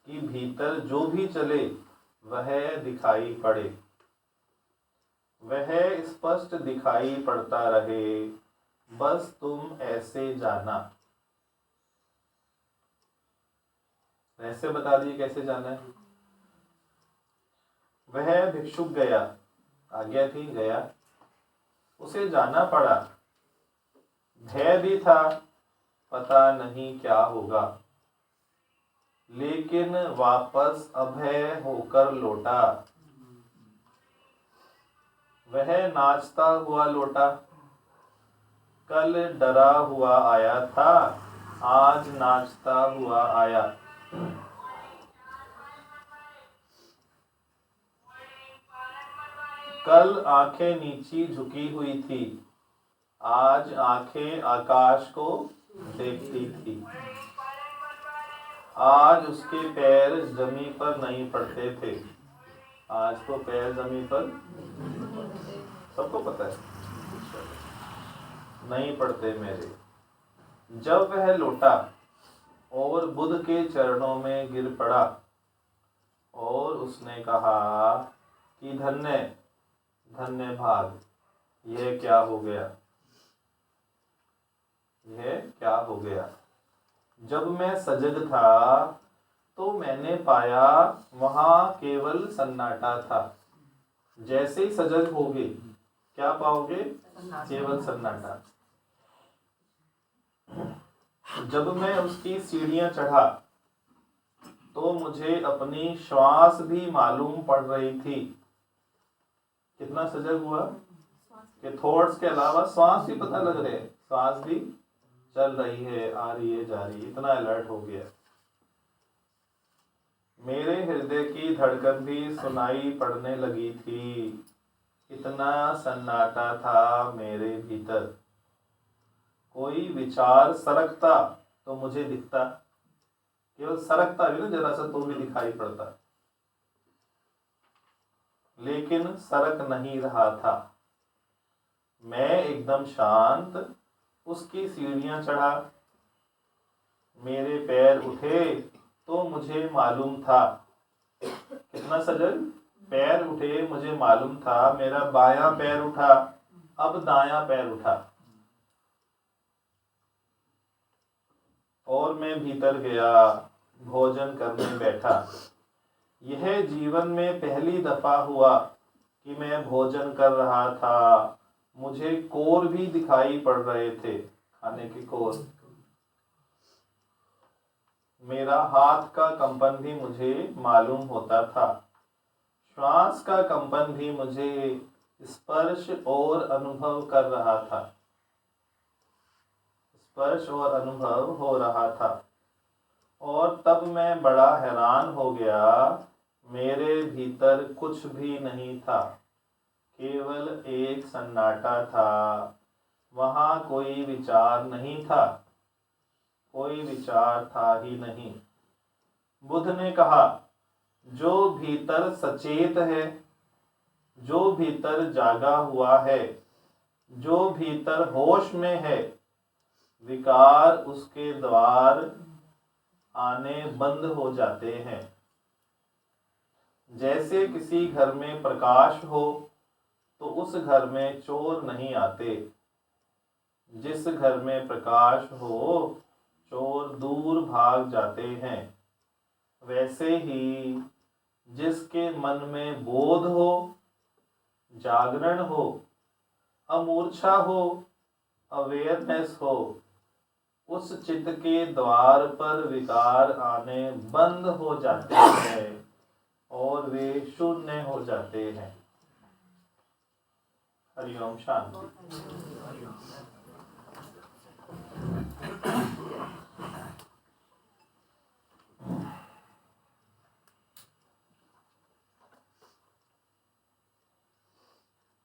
कि भीतर जो भी चले वह दिखाई पड़े, वह स्पष्ट दिखाई पड़ता रहे, बस तुम ऐसे जाना। ऐसे बता दिए कैसे जाना है। वह भिक्षुक गया, आज्ञा थी, गया, उसे जाना पड़ा, भय भी था, पता नहीं क्या होगा, लेकिन वापस अभय होकर लौटा। वह नाचता हुआ लौटा, कल डरा हुआ आया था, आज नाचता हुआ आया। कल आंखें नीची झुकी हुई थी, आज आंखें आकाश को देखती थी। आज उसके पैर जमीन पर नहीं पड़ते थे, आज तो पैर जमीन पर सबको पता है नहीं पड़ते मेरे। जब वह लौटा और बुद्ध के चरणों में गिर पड़ा और उसने कहा कि धन्य धन्य भाग, यह क्या हो गया, यह क्या हो गया। जब मैं सजग था तो मैंने पाया वहां केवल सन्नाटा था। जैसे ही सजग होगे क्या पाओगे, केवल सन्नाटा। जब मैं उसकी सीढ़ियां चढ़ा तो मुझे अपनी श्वास भी मालूम पड़ रही थी। कितना सजग हुआ कि थॉट्स के अलावा श्वास भी पता लग रहे हैं, श्वास भी चल रही है, आ रही है, जा रही है, इतना अलर्ट हो गया। मेरे हृदय की धड़कन भी सुनाई पड़ने लगी थी, इतना सन्नाटा था मेरे भीतर। कोई विचार सरकता तो मुझे दिखता, केवल सरकता भी ना जरा सा तो भी दिखाई पड़ता, लेकिन सरक नहीं रहा था। मैं एकदम शांत उसकी सीढ़ियां चढ़ा, मेरे पैर उठे तो मुझे मालूम था, कितना सजग, पैर उठे मुझे मालूम था, मेरा बायां पैर उठा, अब दायां पैर उठा और मैं भीतर गया, भोजन करने बैठा। यह जीवन में पहली दफा हुआ कि मैं भोजन कर रहा था। मुझे कोर भी दिखाई पड़ रहे थे, खाने के कोर। मेरा हाथ का कंपन भी मुझे मालूम होता था, श्वास का कंपन भी मुझे स्पर्श और अनुभव कर रहा था, स्पर्श और अनुभव हो रहा था। और तब मैं बड़ा हैरान हो गया, मेरे भीतर कुछ भी नहीं था, केवल एक सन्नाटा था। वहां कोई विचार नहीं था, कोई विचार था ही नहीं। बुद्ध ने कहा, जो भीतर सचेत है, जो भीतर जागा हुआ है, जो भीतर होश में है, विकार उसके द्वार आने बंद हो जाते हैं। जैसे किसी घर में प्रकाश हो तो उस घर में चोर नहीं आते, जिस घर में प्रकाश हो चोर दूर भाग जाते हैं। वैसे ही जिसके मन में बोध हो, जागरण हो, अमूर्छा हो, अवेयरनेस हो, उस चित्त के द्वार पर विकार आने बंद हो जाते हैं और वे शून्य हो जाते हैं। हरिओम शांति।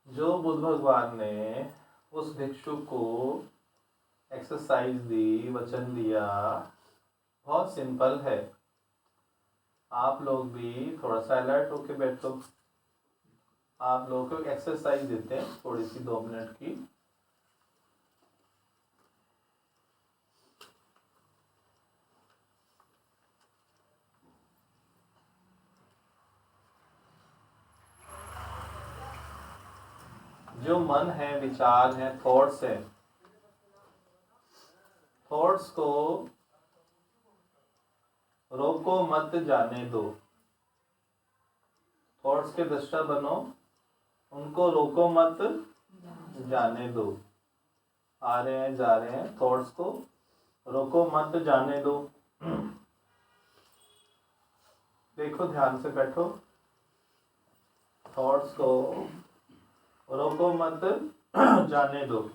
जो बुद्ध भगवान ने उस भिक्षुक को एक्सरसाइज दी, वचन दिया, बहुत सिंपल है। आप लोग भी थोड़ा सा अलर्ट होके बैठो। आप लोगों को एक्सरसाइज देते हैं थोड़ी सी 2 मिनट की। जो मन है, विचार है, थॉट्स है, थॉट्स को रोको मत, जाने दो। थॉट्स के दृष्टा बनो, उनको रोको मत, जाने दो। आ रहे हैं, जा रहे हैं, थॉट्स को रोको मत, जाने दो। देखो, ध्यान से बैठो। थॉट्स को रोको मत, जाने दो।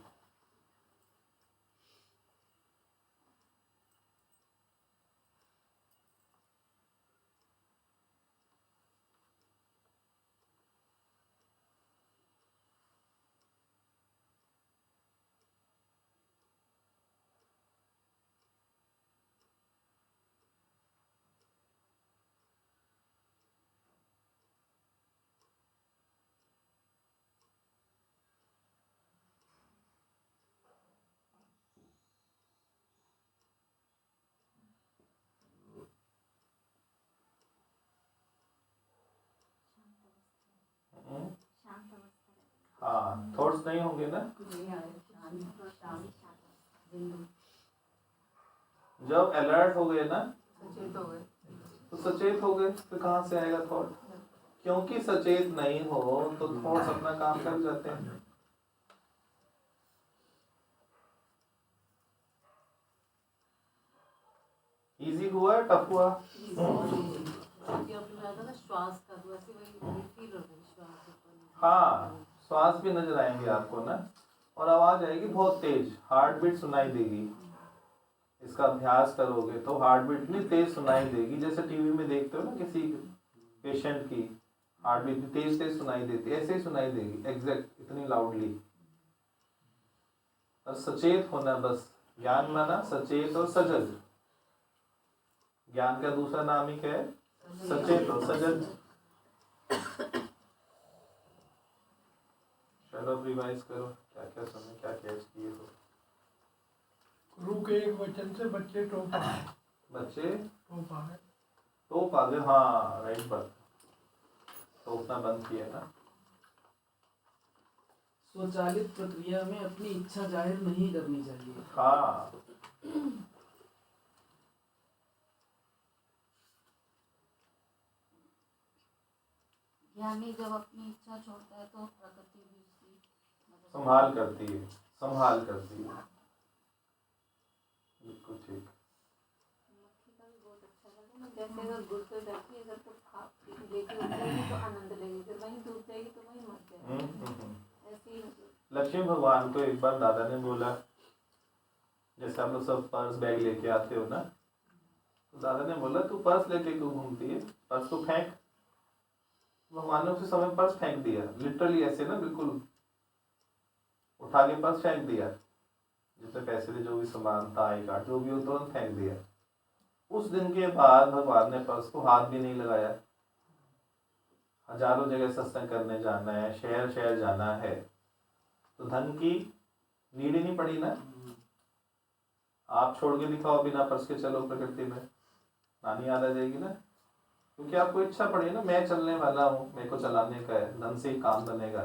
हाँ, थॉट्स नहीं होंगे ना। जब अलर्ट हो गए ना, तो सचेत हो गए, तो कहाँ से आएगा थॉट? क्योंकि सचेत नहीं हो तो थॉट्स अपना काम कर जाते हैं। इजी हुआ, टफ हुआ? हाँ, श्वास भी नजर आएंगे आपको ना, और आवाज आएगी बहुत तेज, हार्ट बीट सुनाई देगी। इसका अभ्यास करोगे तो हार्ट बीट इतनी तेज सुनाई देगी, जैसे टीवी में देखते हो ना किसी पेशेंट की हार्ट बीट तेज तेज सुनाई देती है, ऐसे ही सुनाई देगी, एग्जैक्ट इतनी लाउडली। और सचेत होना, बस ज्ञान माना सचेत और सजग। ज्ञान का दूसरा नाम ही क्या है? सचेत और सजग। चलो रिवाइज करो, क्या क्या सुने, क्या कैच किए हो। गुरु के एक वचन से बच्चे टोपा है। बच्चे टोपा है। टोप आ गए, हाँ राइट बात। टोपना बंद किया ना। स्वचालित प्रक्रिया में अपनी इच्छा जाहिर नहीं करनी चाहिए। हाँ, ज्ञानी जब अपनी इच्छा छोड़ता है तो प्रकृति भी उसकी संभाल करती है, संभाल करती है। बिल्कुल ठीक। मक्खी का भी बहुत अच्छा लगा ना, जैसे अगर गुड़ पे बैठी अगर तो खा लेके उठेगी तो आनंद लगेगी, फिर वहीं डूब जाएगी तो वहीं मर जाएगी। ऐसे ही मतलब लक्ष्मी भगवान को एक बार दादा ने बोला, जैसे आप लोग सब पर्स बैग लेके आते हो ना, तो दादा ने बोला तू पर्स लेके क्यों घूमती है, पर्स को फेंक। भगवान ने उसी समय पर्स फेंक दिया, लिटरली ऐसे ना, बिल्कुल उठा के पर्स फेंक दिया। जितने पैसे थे, जो भी सामान था, आई कार्ड जो भी हो, तुरंत फेंक दिया। उस दिन के बाद भगवान ने पर्स को हाथ भी नहीं लगाया। हजारों जगह सत्संग करने जाना है, शहर शहर जाना है, तो धन की नीड ही नहीं पड़ी ना। आप छोड़ के दिखाओ बिना पर्स के, चलो प्रकृति में, नानी याद आ जाएगी ना। क्योंकि आपको इच्छा पड़ी ना, मैं चलने वाला हूँ, मेरे को चलाने का है, धन से ही काम बनेगा।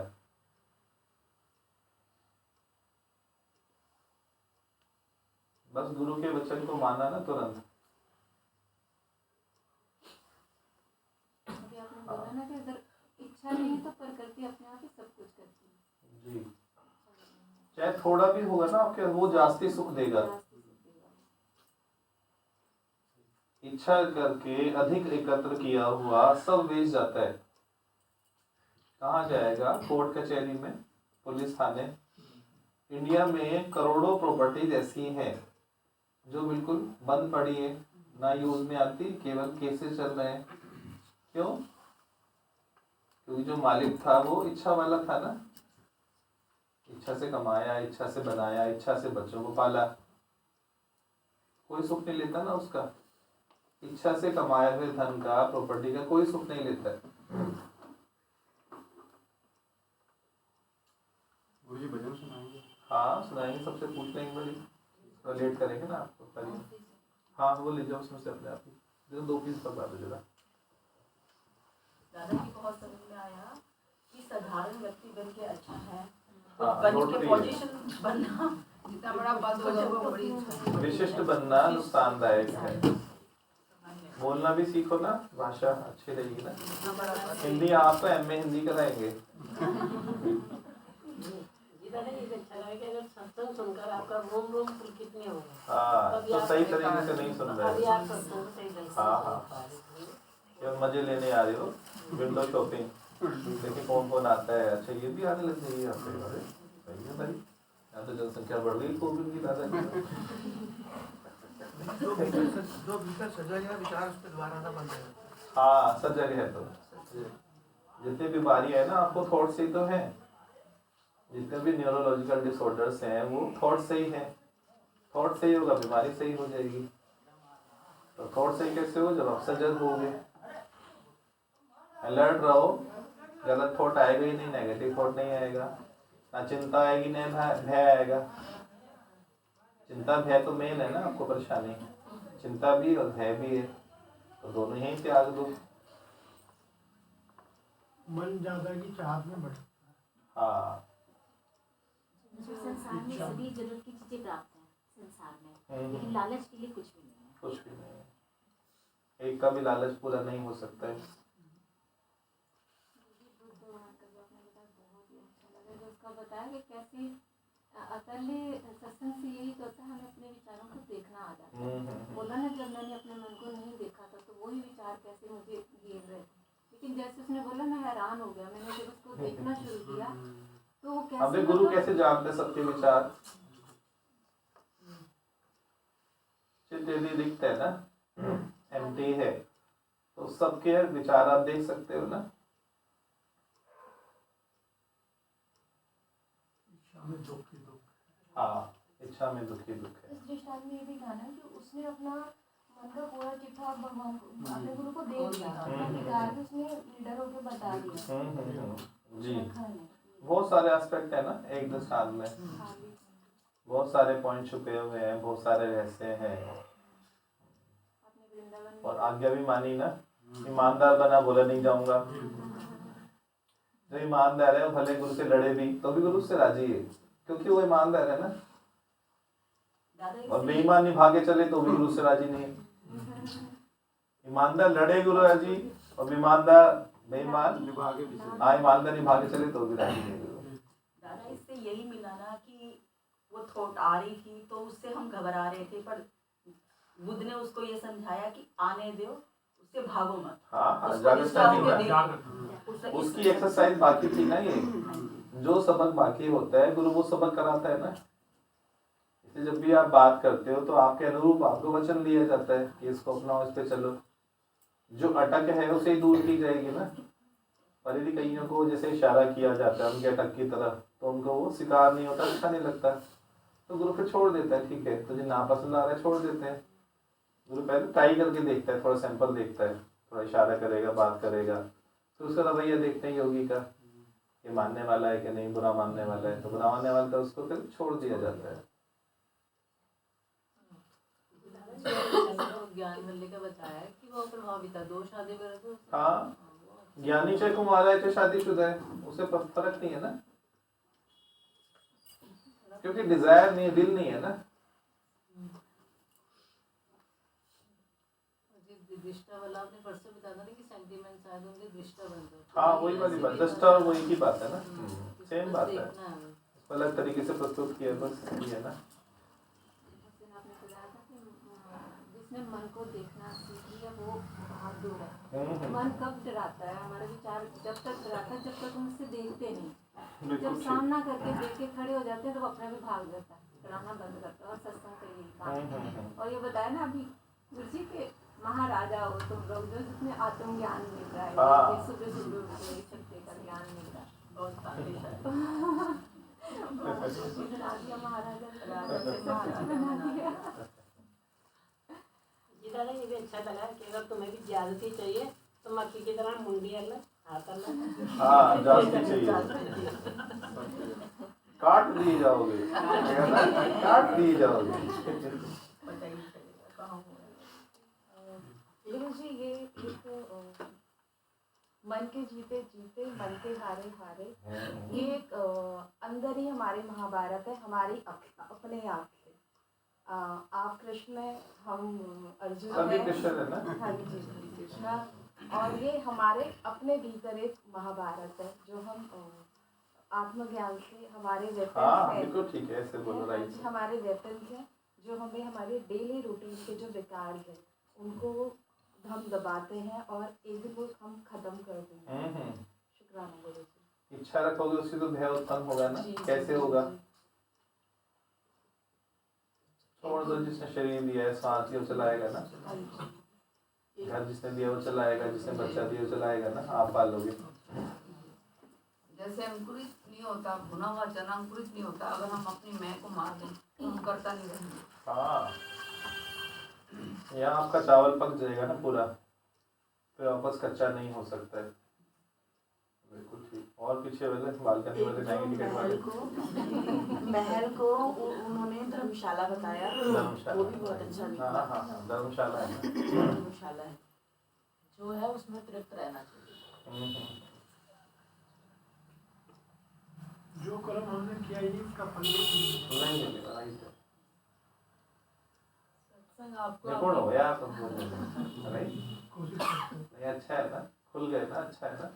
बस गुरु के वचन को माना ना तुरंत। अभी आपने बोला ना कि अगर इच्छा नहीं है तो प्रकृति अपने आप ही सब कुछ करती है। जी, चाहे थोड़ा भी होगा ना आपके, वो जास्ती सुख देगा। इच्छा करके अधिक एकत्र किया हुआ सब वेस्ट जाता है। कहाँ जाएगा? कोर्ट कचहरी में, पुलिस थाने। इंडिया में करोड़ों प्रॉपर्टीज ऐसी हैं जो बिल्कुल बंद पड़ी है, ना यूज में आती, केवल केसेस चल रहे हैं। क्यों? क्योंकि जो मालिक था वो इच्छा वाला था ना, इच्छा से कमाया, इच्छा से बनाया, इच्छा से बच्चों को पाला। कोई सुख नहीं लेता ना उसका। इच्छा से कमाए हुए धन का, प्रॉपर्टी का कोई सुख नहीं लेता है। गुरु जी भजन सुनाएंगे? हाँ सुनाएंगे, सबसे पूछ लेंगे बड़ी, तो लेट करेंगे ना आपको करिए। हाँ वो ले जाओ उसमें से अपने आप ही, जो 2 पीस पकड़ा दो जरा। दादा जी बहुत समझ में आया कि साधारण व्यक्ति बन के अच्छा है, हाँ, बन नोट के करिए। पोजीशन बनना जितना बड़ा पद होगा वो बड़ी इच्छा है। विशिष्ट बनना नुकसानदायक है। बोलना भी सीखो ना, भाषा अच्छी रहेगी ना। जितना बड़ा पद हिंदी आपको एमए हिंदी कराएंगे। दादा ये अच्छा लगा कि अगर सत्संग सुनकर आपका रोम रोम पुलकित नहीं होगा। हाँ तो सही तरीके से नहीं सुन अभी रहे। आप सत्संग सही ढंग से हाँ, सुन हाँ। पा रहे हैं। जब मजे लेने आ रहे हो, विंडो शॉपिंग देखिए कौन कौन आता है। अच्छा ये भी आने लग गई है यहाँ पे, अरे सही है भाई, यहाँ तो जनसंख्या बढ़ गई कोविड की दादा की। जो भीतर सजा गया विचार उसके द्वारा ना बन जाएगा। हाँ सब जगह है। तो जितनी बीमारी है ना आपको थॉट से ही तो है। जितने भी न्यूरोलॉजिकल डिसऑर्डर्स हैं वो थॉट से ही हैं। थॉट से ही होगा, बीमारी सही हो जाएगी। तो थॉट सही कैसे हो? जब आप सजग होगे, अलर्ट रहो, गलत थॉट आएगा ही नहीं, नेगेटिव थॉट नहीं आएगा, ना चिंता आएगी ना भय आएगा। चिंता भय तो मेन है ना आपको परेशानी, चिंता भी और भय भी है, तो दोनों ही त्याग दो। मन ज्यादा की चाहत में बढ़। हाँ संसार में सभी जरूरत की चीजें प्राप्त हैं संसार में, हम्म। लेकिन लालच के लिए कुछ भी नहीं है। कुछ भी नहीं है, एक का भी लालच पूरा नहीं हो सकता है। बुद्ध वहाँ का जो आपने बताया बहुत ही अच्छा लगा, जो उसका बताया कि कैसे अकेले सत्संग से यही तो होता है, हमें अपने विचारों को देखना आ जाता है। बोला ना जब मैंने अपने मन को नहीं देखा था तो वही विचार कैसे मुझे घेर रहे थे, लेकिन जैसे उसने बोला मैं हैरान हो गया, मैंने जब उसको देखना शुरू किया तो वो कैसे अबे गुरु कैसे जानते सबके विचार? चित्त यदि दिखता है ना एम्प्टी है तो सबके विचार आप देख सकते हो ना। इच्छा में दुख ही दुख। हाँ इच्छा में दुखी दुख है। इस दृष्टांत में ये भी ध्यान है कि उसने अपना मन का पूरा चिट्ठा भगवान को अपने गुरु को दे दिया, निकाल के उसने लीडर होकर बता दिया। जी रखा है। बहुत सारे एस्पेक्ट है ना एक दृष्टांत में, बहुत सारे पॉइंट छुपे हुए हैं, बहुत सारे रहस्य हैं। अपने वृंदावन में और आज्ञा भी मानी ना, ईमानदार बना, बोला नहीं जाऊंगा। जो ईमानदार है वो भले गुरु से लड़े भी तो भी गुरु से राजी है, क्योंकि वो ईमानदार है ना। और बेईमान निभा के चले तो भी गुरु से राजी नहीं। ईमानदार लड़े गुरु राजी, और ईमानदार बेईमान निभा के भी चले। हाँ ईमानदार निभा के चले तो भी राजी नहीं गुरु। दादा इससे यही मिला ना कि वो थॉट आ रही थी तो उससे हम घबरा रहे थे, पर बुद्ध ने उसको ये समझाया कि आने दो, उससे भागो मत। हाँ हाँ उसको जागरूकता निष्ठा नहीं होके है। देखो। उसकी एक्सरसाइज बाकी थी ना। ये जो सबक बाकी होता है गुरु वो सबक कराता है ना। इसलिए जब भी आप बात करते हो तो आपके अनुरूप आपको वचन दिया जाता है कि इसको अपनाओ, इस पे चलो। जो अटक है उसे ही दूर की जाएगी ना। पर यदि कईयों को जैसे इशारा किया जाता है उनके अटक की तरफ तो उनको वो शिकार नहीं होता, अच्छा नहीं लगता, तो गुरु फिर छोड़ देता है। ठीक है तुझे नापसंद आ रहा है, छोड़ देते हैं। गुरु पहले ट्राई करके देखता है, थोड़ा सैंपल देखता है, थोड़ा इशारा करेगा, बात करेगा, तो उसका रवैया देखते हैं योगी का, ये मानने वाला है कि नहीं, बुरा मानने वाला है। तो बुरा मानने वाला था उसको फिर छोड़ दिया जाता है। ज्ञान मिलने का बताया कि वो प्रभावित था, 2 शादी करे तो हाँ ज्ञानी चाहे कुमारा है चाहे शादीशुदा है, उसे फर्क नहीं है ना, क्योंकि डिजायर नहीं है, दिल नहीं है ना। दृष्टा वाला आपने परसों बताया था कि सेंटीमेंट शायद उनके दृष्टा बन जाए। हाँ वही वाली बात, दृष्टा और वही की बात है ना, सेम बात है, देखना है। अलग तरीके से प्रस्तुत किया, बस ये है ना। उस दिन आपने बताया था कि जिसने मन को देखना सीख लिया वो बहादुर है। मन कब डराता है? हमारे विचार जब तक डराता है जब तक हम उससे देखते नहीं। जब सामना करके देख के खड़े हो जाते हैं तो वो अपने भी भाग जाता है, डराना बंद करता है। और सत्संग का यही काम है। और ये बताया ना अभी गुरु जी के महाराजा हो तुम लोग, जो जिसमें आत्मज्ञान मिल रहा है, हाँ। सुबह सुबह शक्ति का ज्ञान मिल रहा है। बहुत काफी बना दिया महाराजा, राजा से महाराजा बना दिया। डाला, ये भी अच्छा लगा कि अगर तुम्हें भी ज्यादती चाहिए तो मक्खी की तरह मुंडी अलग हाथ अलग। हाँ जाती चाहिए, काट दिए जाओगे, काट दिए जाओगे। पता ही नहीं चलेगा कहाँ हो रहा है। गुरु जी ये एक मन के जीते जीते मन के हारे हारे, ये एक अंदर ही हमारे महाभारत है, हमारी अपने आप से। आप कृष्ण हैं, हम अर्जुन सभी हैं। कृष्ण है ना। हाँ जी कृष्ण। और ये हमारे अपने भीतर एक महाभारत है जो हम आत्मज्ञान से हमारे वेपन्स हाँ हैं। बिल्कुल ठीक है, ऐसे बोलो, राइट। हमारे वेपन्स हैं जो हमें हमारे डेली रूटीन के जो विकार हैं उनको हम दबाते हैं और एक दिन वो हम खत्म कर देंगे। शुक्राना गुरु जी। इच्छा रखोगे उससे तो भय उत्पन्न होगा ना। जी, कैसे जी, होगा? जी। छोड़ दो, जिसने शरीर दिया है, सांस दिया, वो चलाएगा ना। हाँ जी। घर जिसने दिया वो चलाएगा, जिसने बच्चा दिया वो चलाएगा ना। आप पालोगे। जैसे अंकुरित नहीं होता, भुना हुआ चना अंकुरित नहीं होता, अगर हम अपनी मैं को मार दें तो हम करता नहीं रहेंगे। हाँ, यहाँ आपका चावल पक जाएगा ना पूरा, फिर वापस कच्चा नहीं हो सकता है। बिल्कुल ठीक। और पीछे वाले बालकनी वाले जाएंगे टिकट वाले। महल को उन्होंने धर्मशाला बताया, धर्मशाला, वो भी बहुत अच्छा हाँ निकला। हाँ हाँ, धर्मशाला है ना। धर्मशाला है जो है उसमें तृप्त रहना चाहिए। जो कर्म हमने किया ही उसका फल नहीं मिलेगा, राइट है। सत्संग आपको निपुण हो गया आप राइट। नहीं अच्छा है ना, खुल गए ना, अच्छा है ना।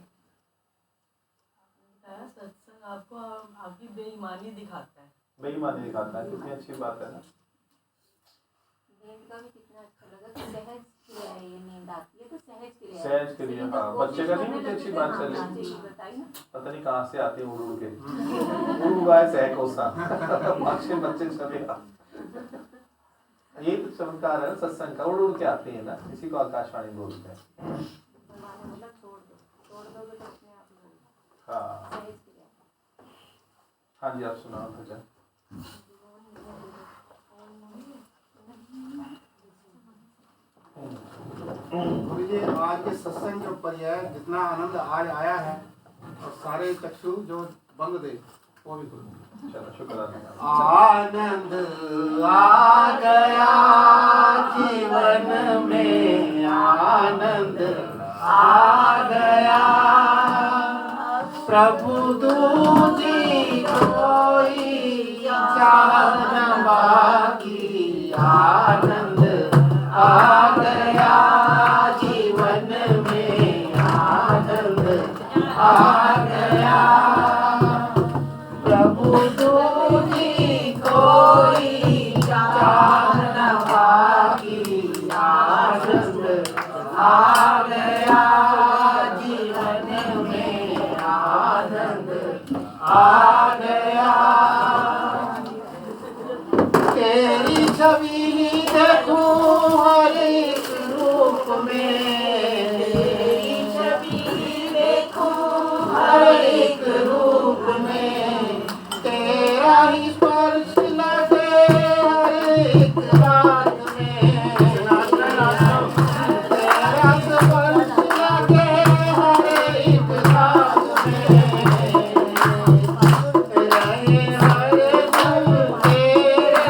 सत्संग आपको आपकी बेईमानी दिखाता है। बेईमानी दिखाता है, कितनी अच्छी बात है ना। नींद का भी कितना अच्छा लगा कि सहज क्रिया है, ये नींद आती है तो सहज क्रिया है। सहज क्रिया, हाँ। बच्चे का नहीं, मुझे अच्छी बात चली। बताइए ना। पता नहीं कहाँ से आते हैं उड़ उड़ के, उड़ उड़ाए सहकोसा अच्छे बच्चे चले। ये तो चमत्कार है ना सत्संग का, उड़ उड़ के आते हैं ना, इसी को आकाशवाणी बोलते हैं। भगवान ने बोला छोड़ दोगे तो अपने आप ही होगा। हाँ सहज क्रिया। हाँ जी, आप सुनाओ भजन। गुरु जी आज के सत्संग के ऊपर यह जितना आनंद आज आया है और सारे चक्षु जो बंद दे वो भी करो। चलो शुक्राना। आनंद आ गया जीवन में, आनंद आ गया प्रभु दूजी कोई चाह न बाकी, आनंद आ गया जीवन में, आनंद आ गया प्रभु दूजी कोई चाह न बाकी, आनंद आ गया जीवन में, आनंद आ गया। तेरी छवि देखूं हर एक रूप में, तेरी छवि देखूं हर एक रूप में, तेरा ही स्पर्श लगे हर एक बात में, तेरा स्पर्श लगे हर एक बात में, रहे हर पल तेरे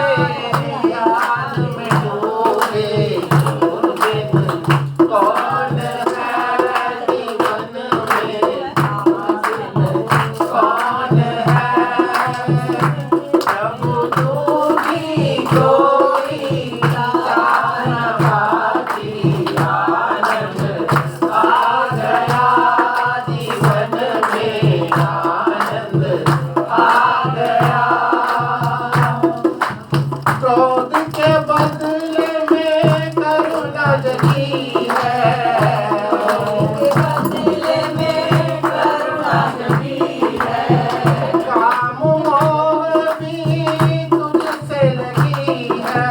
याद में डूबे, कौन है जीवन में, कौन है प्रभु दूजी कोई चाह न बाकी, आनंद आ गया जीवन में, आनंद आ गया। क्रोध के बदले में करुणा जगी है, बदले में करुणा जगी है, काम मोह भी तुझसे लगी है,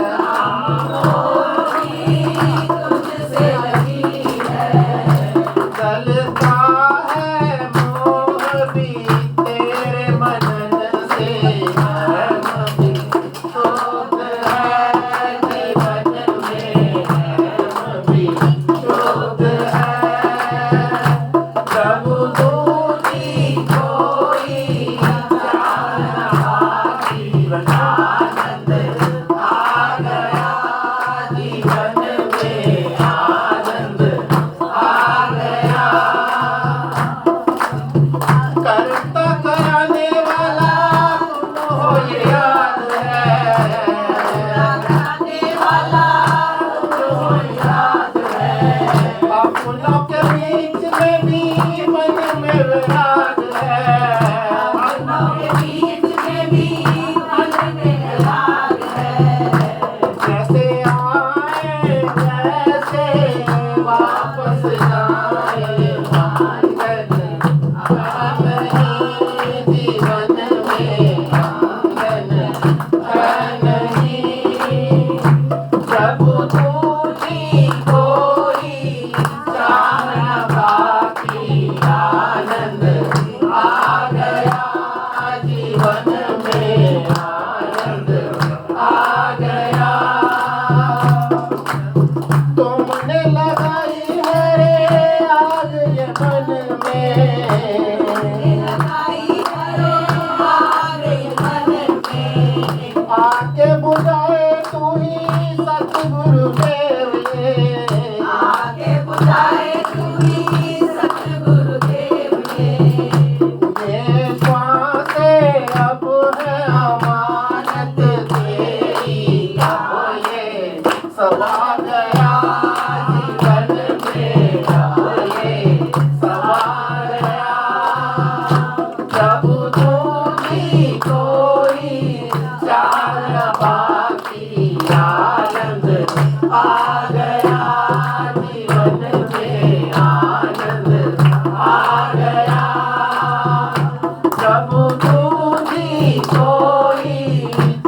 काम मोह भी तुझसे लगी है, गलता है मोह भी तेरे मनन से, धर्म भी तो आके बुझाए तू ही सतगुरु देव ये, आके बुझाए तू ही सतगुरु देव ये श्वासे अब है अमानत तेरी, अब ये सवा गया जीवन में, अब ये सवा गया। जब दूजी कोई चार बाकी आनंद आ गया जीवन में, आनंद आ गया। जब दूजी कोई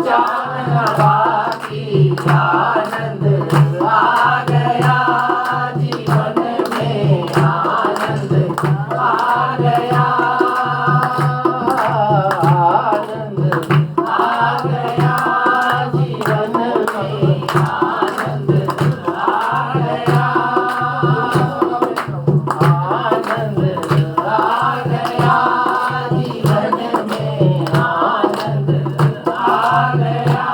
चार बाकी आनंद आ गया जीवन में, आनंद आ गया, आनंद आ गया जीवन में, आनंद आ गया, आनंद आ गया जीवन में, आनंद आ गया,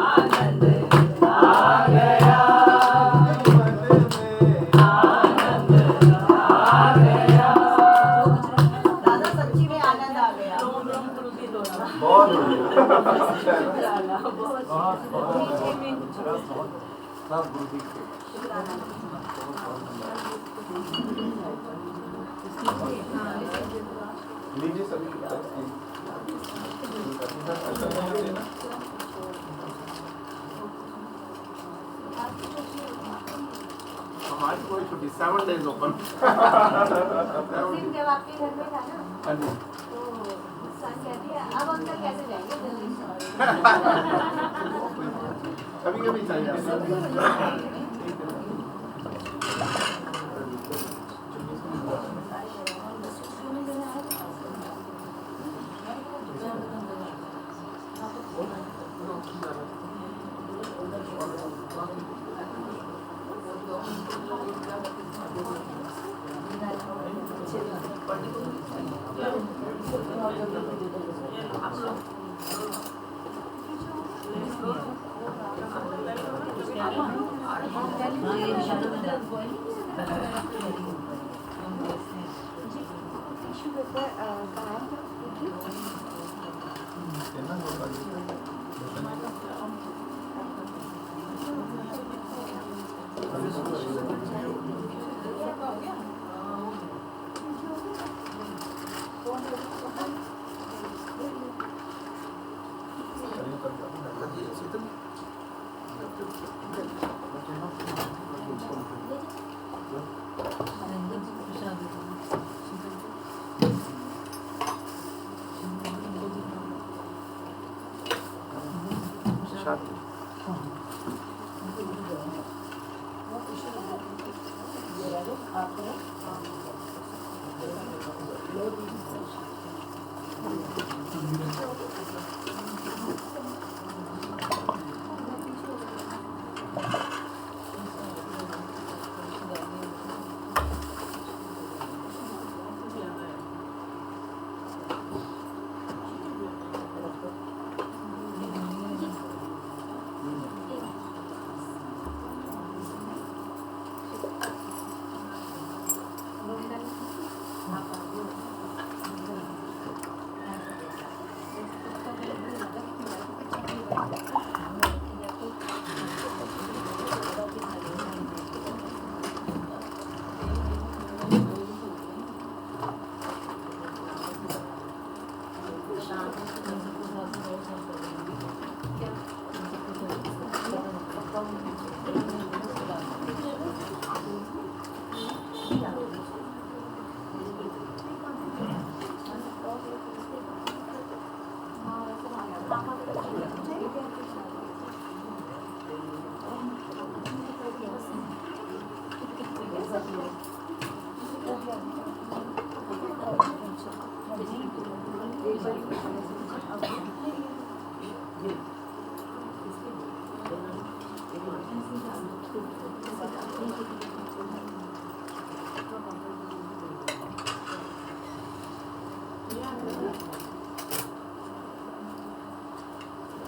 आनंद आ गया जीवन में, आनंद आ गया। दादा सच्ची में आनंद आ गया। बहुत बढ़िया। सब गुरु जी लीजिए सभी हमारी कोई छुट्टी 7 days ओपन। सिर्फ जब आपके घर में था ना हाँ जी। तो सन कहती है अब अंकल कैसे जाएंगे जल्दी से। कभी कभी चाहिए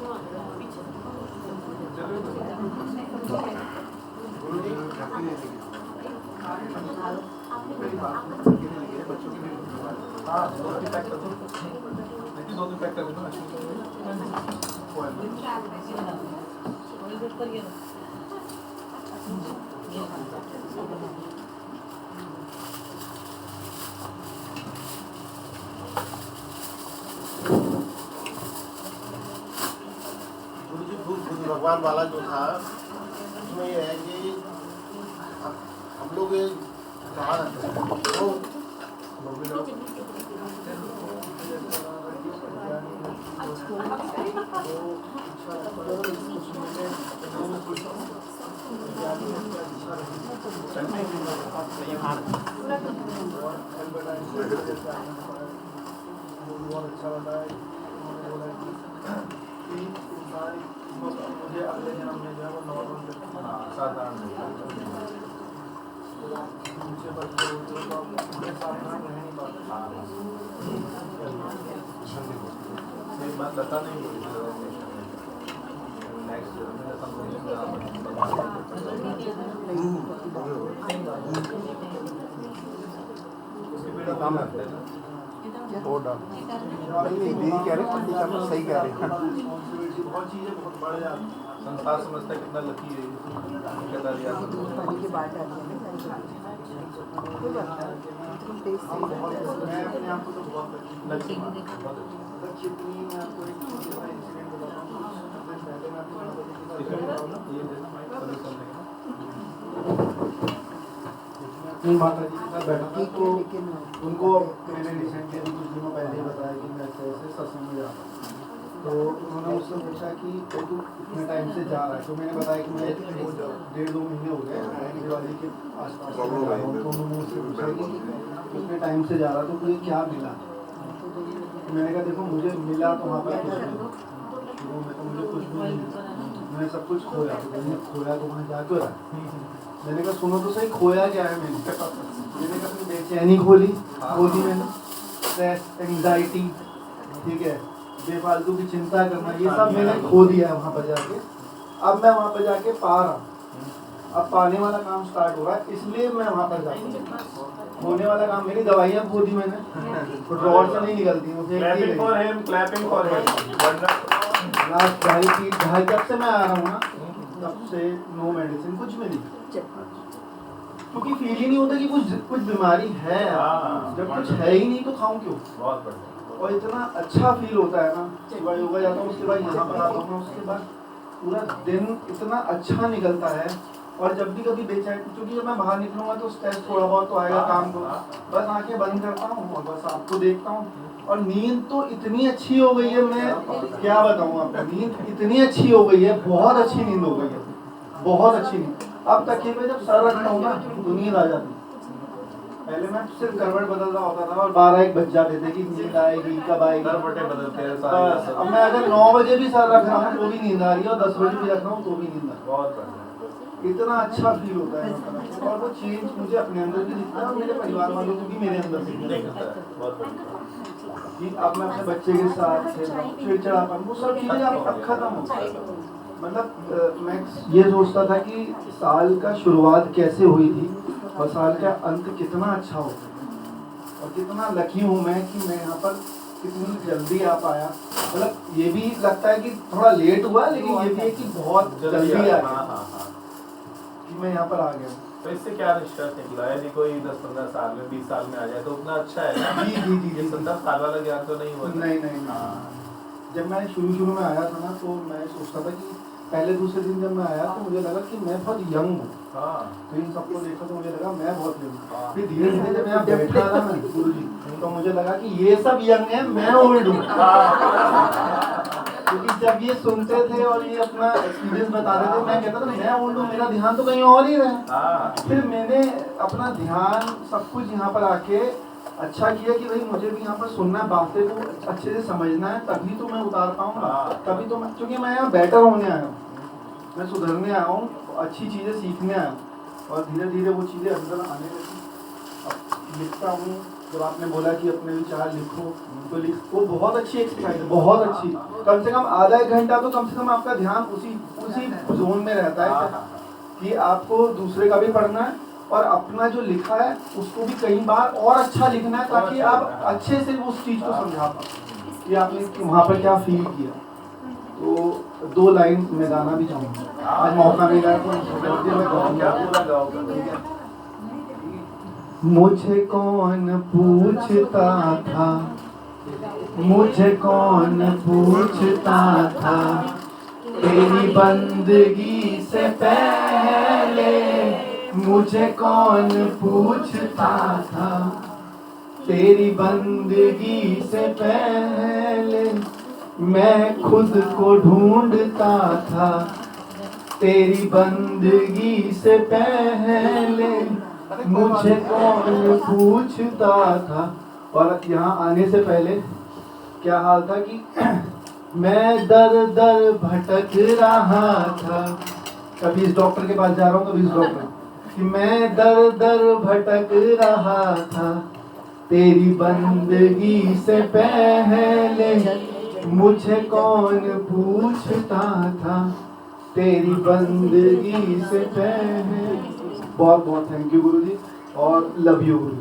गुरु जी हाँ, दो तीन पैक कर दो। दो तीन पैक कर दो ना। गुरु जी बुद्ध भगवान वाला जो था उसमें ये है कि हम लोग ये कहाँ रहते हैं तो अच्छा लगा है मुझे अगले जन्म में जो है वो नॉर्मल हाँ, साधारण उनसे बच्चे होते हैं तो उनके साधारण रह नहीं पाते ये बात लता नहीं बोली नेक्स्ट काम करते हैं सही कह रहे हैं बहुत चीज़ें बहुत बढ़ जाती हैं संसार समझता है कितना लकी है मैं अपने आप को तो बहुत लकी जितनी मैं आपको एक इंसिडेंट बताता हूँ पहले मैं अपनी माता जी के साथ बैठा था तो उनको मैंने रिसेंटली अभी कुछ दिनों पहले ही बताया कि मैं ऐसे ऐसे सत्संग में जा रहा हूँ तो उन्होंने मुझसे पूछा कि तू इतने टाइम से जा रहा है तो मैंने बताया कि मैं 1.5-2 महीने हो गए दिवाली के आसपास तो उन्होंने मुझसे पूछा कि इतने टाइम से जा रहा तो तुझे क्या मिला तो मैंने कहा देखो मुझे मिला तो वहाँ पर कुछ नहीं तो मुझे कुछ भी नहीं मैंने सब कुछ खोया तो मैंने खोया तो वहाँ जा क्यों रहा मैंने कहा सुनो तो सही खोया क्या है मैंने कहा अपनी बेचैनी खोली मैंने स्ट्रेस एंग्जाइटी ठीक है बेफालतू की चिंता करना ये सब मैंने खो दिया है वहाँ पर जाके अब मैं वहाँ पर जाके पा रहा हूँ अब पाने वाला काम स्टार्ट हो रहा है इसलिए मैं वहाँ पर जाता हूँ होने वाला काम मेरी दवाइयाँ खो दी मैंने तो ड्रॉर से नहीं निकलती लास्ट ढाई कब से मैं आ रहा हूँ ना तब से नो मेडिसिन कुछ भी नहीं क्योंकि फील ही नहीं होता कि कुछ बीमारी है जब कुछ है ही नहीं तो खाऊं क्यों बहुत बढ़िया और इतना अच्छा फील होता है ना सुबह योगा जाता हूँ उसके बाद यहाँ पर आता हूँ उसके बाद पूरा दिन इतना अच्छा निकलता है और जब भी कभी बेचैन क्योंकि जब मैं बाहर निकलूंगा तो स्ट्रेस थोड़ा बहुत तो आएगा काम को बस आंखें बंद करता हूँ और बस आपको देखता हूँ और नींद तो इतनी अच्छी हो गई है मैं क्या बताऊँ आपको नींद इतनी अच्छी हो गई है बहुत अच्छी नींद हो गई है बहुत अच्छी नींद अब तकिए पे जब सर रखता हूँ ना तो नींद आ जाती पहले मैं सिर्फ करवट बदल रहा होता था और 12-1 बज जाते थे कि नींद आएगी कब आएगी करवटें बदलते हैं सारे अब मैं अगर 9 बजे भी सर रख रहा हूँ तो भी नींद आ रही है और 10 बजे भी रख रहा हूँ तो भी नींद आ रही बहुत बढ़िया है इतना अच्छा फील होता है और वो चेंज मुझे अपने अंदर भी दिखता है और मेरे परिवार वालों को भी मेरे अंदर से दिखता है बहुत बढ़िया कि अब मैं अपने बच्चे के साथ चिड़चिड़ापन वो सब चीज़ें अब खत्म हो गई मतलब मैं ये सोचता था कि साल का शुरुआत कैसे हुई थी और साल का अंत कितना अच्छा हो और कितना लकी हूँ मैं कि मैं यहाँ पर कितनी जल्दी आ पाया मतलब ये भी लगता है कि थोड़ा लेट हुआ लेकिन ये भी है कि बहुत जल्दी आ गया कि मैं यहाँ पर आ गया तो इससे क्या निष्कर्ष निकला है? यदि कोई 10-15 साल में 20 साल में आ जाए तो उतना अच्छा है ना? जी ये 70 साल वाला ज्ञान तो नहीं हुआ नहीं जब मैं शुरू में आया था ना तो मैं सोचता था कि पहले दूसरे दिन जब मैं आया तो मुझे लगा कि मैं बहुत यंग हूँ तो इन सबको देखा तो मुझे लगा मैं बहुत यंग हूँ फिर धीरे धीरे जब मैं बैठा था ना गुरु जी तो मुझे लगा कि ये सब यंग है मैं ओल्ड हूँ क्योंकि जब ये सुनते थे और ये अपना एक्सपीरियंस बताते थे मैं कहता था मैं ओल्ड हूँ मेरा ध्यान तो कहीं और ही रहा फिर मैंने अपना ध्यान सब कुछ यहाँ पर आके अच्छा किया कि भाई मुझे भी यहाँ पर सुनना है बातें को अच्छे से समझना है तभी तो मैं उतार पाऊंगा तभी तो मैं क्योंकि मैं यहाँ बेटर होने आया हूँ मैं सुधरने आया हूँ अच्छी चीज़ें सीखने आया हूँ और धीरे धीरे वो चीज़ें अंदर आने लगी अब लिखता हूँ जब आपने बोला कि अपने विचार लिखो तो वो बहुत अच्छी एक्सरसाइज है, बहुत अच्छी। कम से कम आधा एक घंटा तो कम से कम आपका ध्यान उसी जोन में रहता है कि आपको दूसरे का भी पढ़ना है और अपना जो लिखा है उसको भी कई बार और अच्छा लिखना है, ताकि आप अच्छे से उस चीज़ को समझा पाओ कि आपने वहाँ पर क्या फील किया। तो 2 लाइन मैं गाना भी चाहूँगा, आज मौका मिला है तो मैं गाऊंगा। मुझे कौन पूछता था, मुझे कौन पूछता था, तेरी बंदगी से पहले मुझे कौन पूछता था, तेरी बंदगी से पहले मैं खुद को ढूंढता था, तेरी बंदगी से पहले मुझे कौन पूछता था। और यहाँ आने से पहले क्या हाल था कि मैं दर दर भटक रहा था, कभी इस डॉक्टर के पास जा रहा हूँ कभी इस डॉक्टर, कि मैं दर दर भटक रहा था, तेरी बंदगी से पहले मुझे कौन पूछता था, तेरी बंदगी से पहले। बहुत बहुत थैंक यू गुरु जी और लव यू गुरु जी।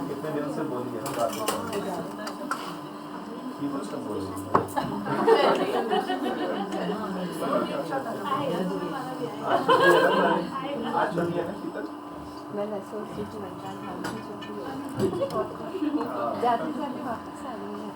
कितने दिन से बोली है बात आज छुट्टी है ना शीतल? मैंने सोची थी जाते जाते वापस आ गई है।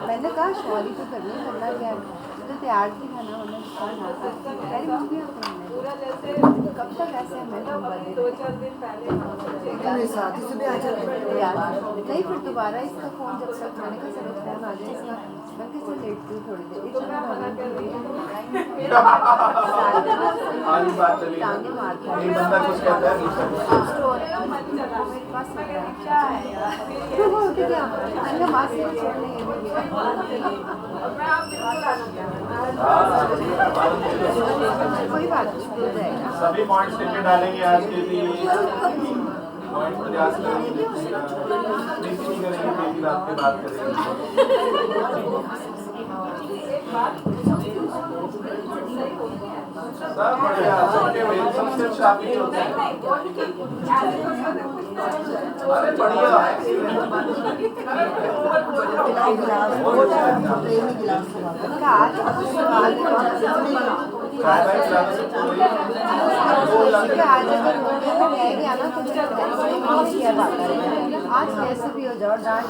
मैंने कहा सॉरी तो करना क्या तो तैयार थी खाना कब तक ऐसे मैं 2-4 दिन पहले नहीं, फिर दोबारा इसका फोन जब तक मैंने कहा चलो टाइम आ जाए इसका, मैं किसी लेट थी थोड़ी देर टांगे मारता है मेरे पास कोई बात नहीं हो जाएगा। सभी पॉइंट्स लिख के डालेंगे आज के लिए। पॉइंट प्रयास करेंगे, नीति नहीं करेंगे, देवी रात के बात करेंगे। सब बढ़िया, सबके वेलकम से शामिल होते हैं। अरे बढ़िया आज कैसे भी हो जाओ डांट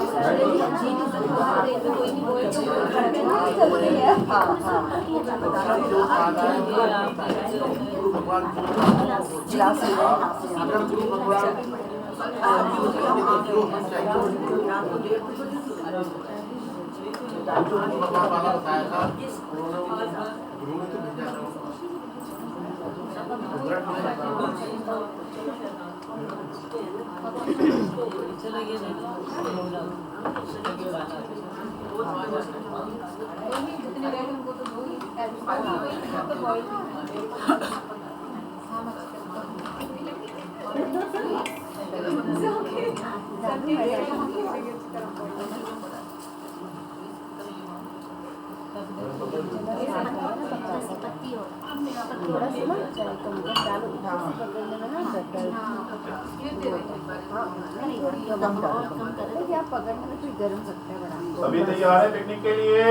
थोड़ा सा ना चाहे कम डालो आप पकड़ने में फिर गर्म सकते हैं बड़ा। सभी तैयार है पिकनिक के लिए?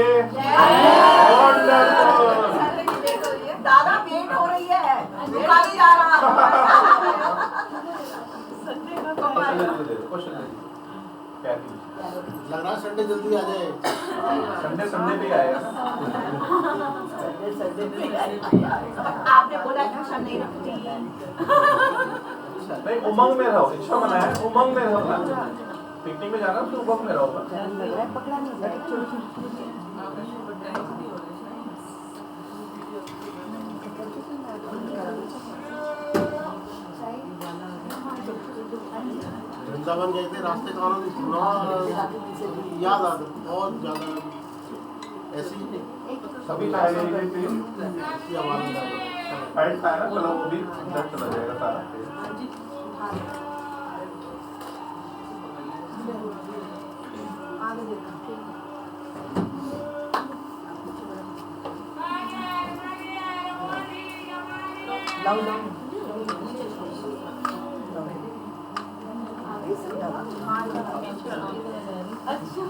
दादा वेट हो रही है रुका नहीं जा रहा क्वेश्चन क्या थी? लग रहा है संडे जल्दी आ जाए। संडे पे आएगा। आपने बोला ट्यूशन नहीं रखती नहीं, उमंग में रहो, इच्छा मनाया, उमंग में रहो ना। पिकनिक में जाना तो उमंग में रहो ना। पकड़ा नहीं जाए वृंदावन गए थे, रास्ते का आनंद इतना याद आता बहुत ज्यादा ऐसी सभी चाय ले लीजिए ऐसी आवाज फाइट खाया ना, चलो वो भी अंदर चला जाएगा सारा। अच्छा